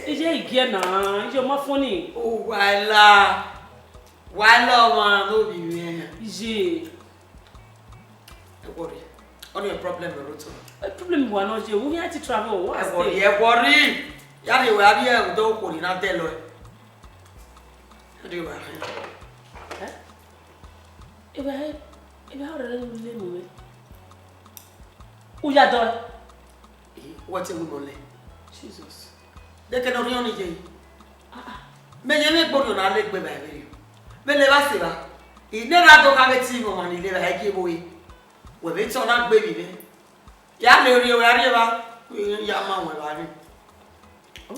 Speaker 2: Is your again now? Is your my funny?
Speaker 4: oh Uwaila man no be me
Speaker 2: Is it?
Speaker 4: don't worry only a problem roto
Speaker 2: A problem one or you we have to travel. What's
Speaker 4: worry
Speaker 2: it?
Speaker 4: worry ya ni we abi e do ko ni na tell o do wa
Speaker 2: If I had a little limit. Uya do.
Speaker 4: what a woman
Speaker 2: Jesus.
Speaker 4: de que no rio ni je me ye me gbodo na le gbe ba be me le ba se ba inera do ka be ti mo ni le ba ke boy we be to na gbe bi be ya le ri o ya ba ya ma we ba ni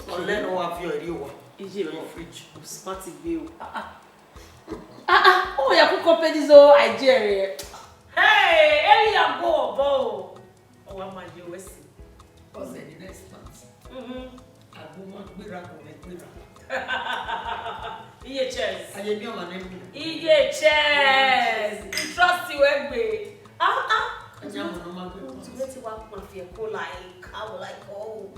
Speaker 4: o le no wa fi o ri wa
Speaker 2: Is it
Speaker 4: fridge
Speaker 2: smart view? Oh, ya ku competizo Nigeria. Hey, every am go bo. Oh, am I US?
Speaker 4: cause the next month aguma gbera ko me gbera
Speaker 2: Iye chess.
Speaker 4: aye bi o ma na mi
Speaker 2: Iye chess. You trust you egbe.
Speaker 4: anya mo no ma gbe
Speaker 2: To let you walk on fear cool like I will like oh.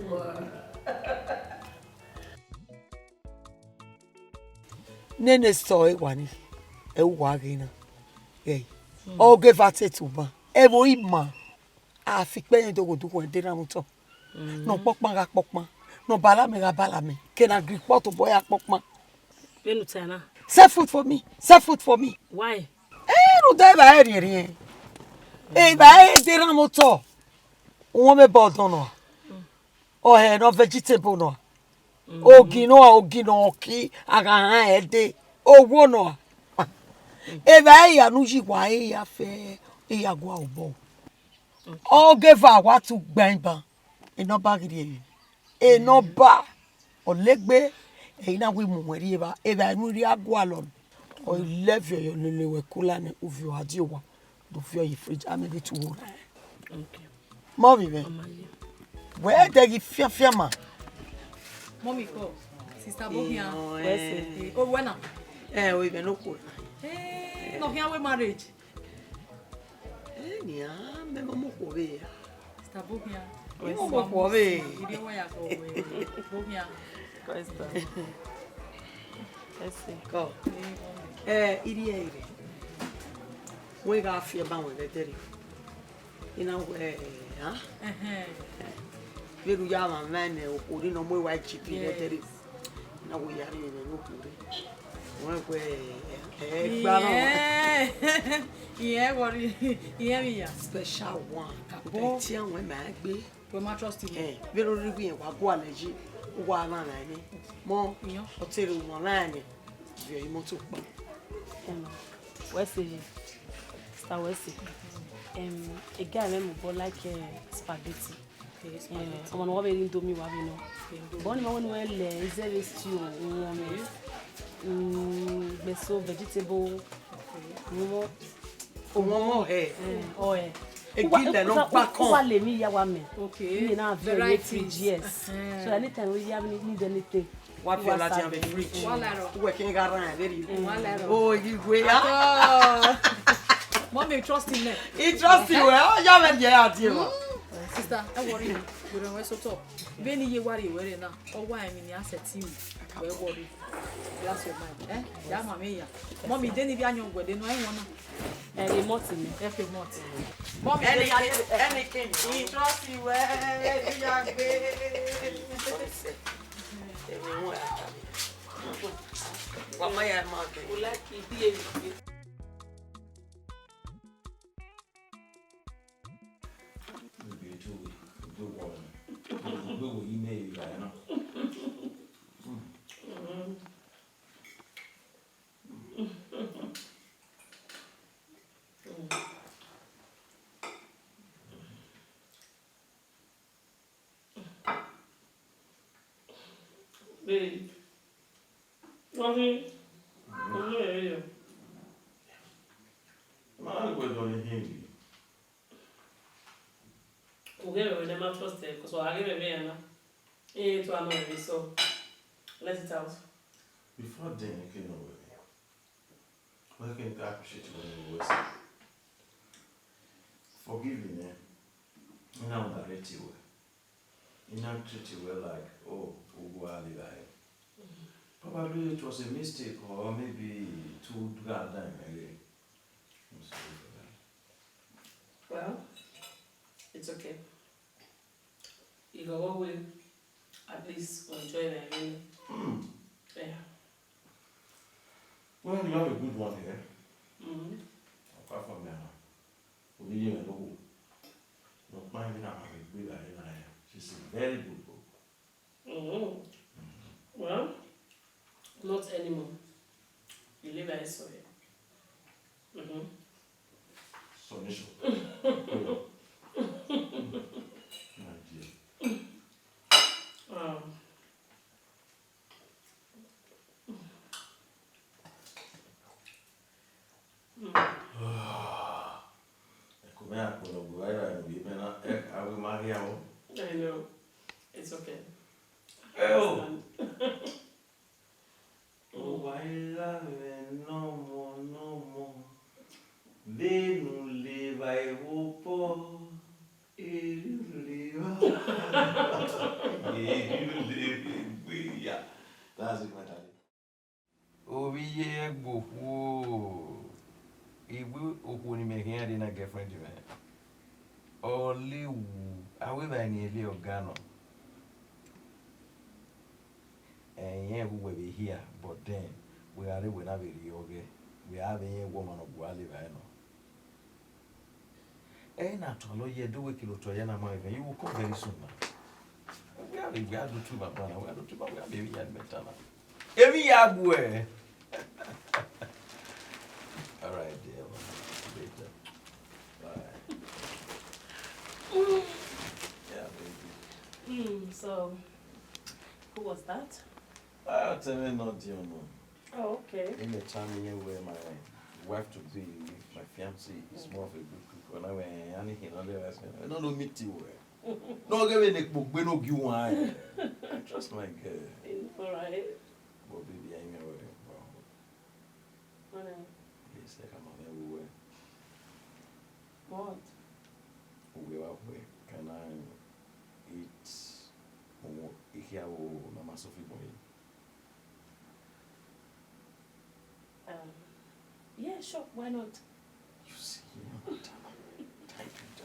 Speaker 4: nene so e wa ni e wa gina eh o ge vate tu ba e mo ima a fi pe yin to go du ko de na mo to no popon ga popon no bala me ga bala me can agree pot to boy popon
Speaker 2: Benu tana.
Speaker 4: set food for me set food for me
Speaker 2: Why?
Speaker 4: no dai ba e ri e ba e de na mo to won me bo don no o he no vegetable no ogino ki aga han e de owo no e ba ya nu ji wa e ya fe e ya gwa obo o give wa tu gbanban e no ba gidi e no ba o legbe e na wi mu ri ba e ba nu ri agwa lo o leve yo lele we kula ne uvio adi wa do fio yi fridge am be to wo
Speaker 2: Okay.
Speaker 4: mommy be where dey fia ma
Speaker 8: Mommy call. Sister Bohia.
Speaker 2: Where's it?
Speaker 8: Oh, when?
Speaker 4: we be no cool
Speaker 8: Hey, no here we marriage.
Speaker 3: Nia, me mo ko be.
Speaker 8: Sister Bohia.
Speaker 3: Mo ko be.
Speaker 8: Iri wa ya ko we. Bohia.
Speaker 4: Costa. Let's see.
Speaker 3: Go. Iri. We ga afia ba we dere. Ina we, ha? Veru ya ma mane ori no mo wa chipi dere. Na we ya ni no kure. Wọ́n pẹ́ gbá náà.
Speaker 8: Ìyẹn wọrí ìyẹn mi yà.
Speaker 3: Special one. Kàbọ̀ tí àwọn máa gbé.
Speaker 8: Pé má trust yìí.
Speaker 3: Bí lórí bí yẹn wà bó àlẹ́jì wà náà náà ni. Mọ ọtí wọn náà ni. Bí ẹyin mọ́tò pa.
Speaker 2: Wẹ́sì Star Wẹ́sì. A guy wey mo bọ́ like spaghetti. Ọmọ náà wọ́n bẹ rí ndomi wà bí náà. Bọ́ọ̀ni máa wọ́n ní wọ́n lẹ̀ ẹ̀zẹ̀rẹ̀ stew wọn mi. Beso vegetable
Speaker 3: Omo
Speaker 2: oil.
Speaker 3: Egile no back on.
Speaker 2: Wha le mi ya wa me.
Speaker 8: Okay.
Speaker 2: Me na very fridge, yes. So anytime we have need anything.
Speaker 3: What feel like in the fridge? We can go around very. Oh, you go ya.
Speaker 8: Mommy trust him.
Speaker 3: He trust you. Oh, ya me dia ati ma.
Speaker 8: Sister, I worry. We don't so top. Beni ye worry we na. O wa mi ni asset you. We worry. Bless your mind. Ya mama ya. Mommy deni bi anyo gwede no ai wona.
Speaker 2: Remote me.
Speaker 8: Remote. Mommy
Speaker 3: anything. He trust you. Ya gbe. Mama ya ma.
Speaker 2: O like it be Babe, nothing. We never trust it because I give it now. To another so let it out.
Speaker 6: Before then, you came over here. Well, can you appreciate you when you were forgive me, man. You know that treat you well. You know treat you well like, oh, Uwaila Vbe. Probably it was a mistake or maybe too goddamn again. I'm sorry for that.
Speaker 2: Well, it's okay. You go away, at least enjoy the meal. Yeah.
Speaker 6: Well, you have a good one here.
Speaker 7: Apart from that, we didn't even know. Not mind me now, she's a very good book.
Speaker 2: Well, not anymore. You live I saw it.
Speaker 7: So initial. My dear.
Speaker 2: I know. It's okay.
Speaker 6: Oh! Uwaila Vbe no more. Venu leva evopo. That's it, my darling. Oviye Bohu. Ibu Okuni making a dinner girlfriend. Only away by nearly organo. And yeah, we will be here, but then we are able to have a yoga. We have a woman of Uwaila Vbe. And not all you do a kilo to Yana Marvin, you will come very soon. We are the two, but we are the two, but we are baby and better. Every yabwe. All right, dear. Later. Bye. Yeah, baby.
Speaker 2: So, who was that?
Speaker 6: I'll tell you not, you know.
Speaker 2: Oh, okay.
Speaker 6: In the time where my wife to be, my fiancé is more of a good cook. When I went, I don't know meet you. No, give me the book, we no give one. Trust my girl.
Speaker 2: All right.
Speaker 6: But baby, I'm aware. Yes, I come on everywhere.
Speaker 2: What?
Speaker 7: Can I eat here or Mama Sophie boy?
Speaker 2: Yeah, sure. Why not?
Speaker 7: You see, thank you.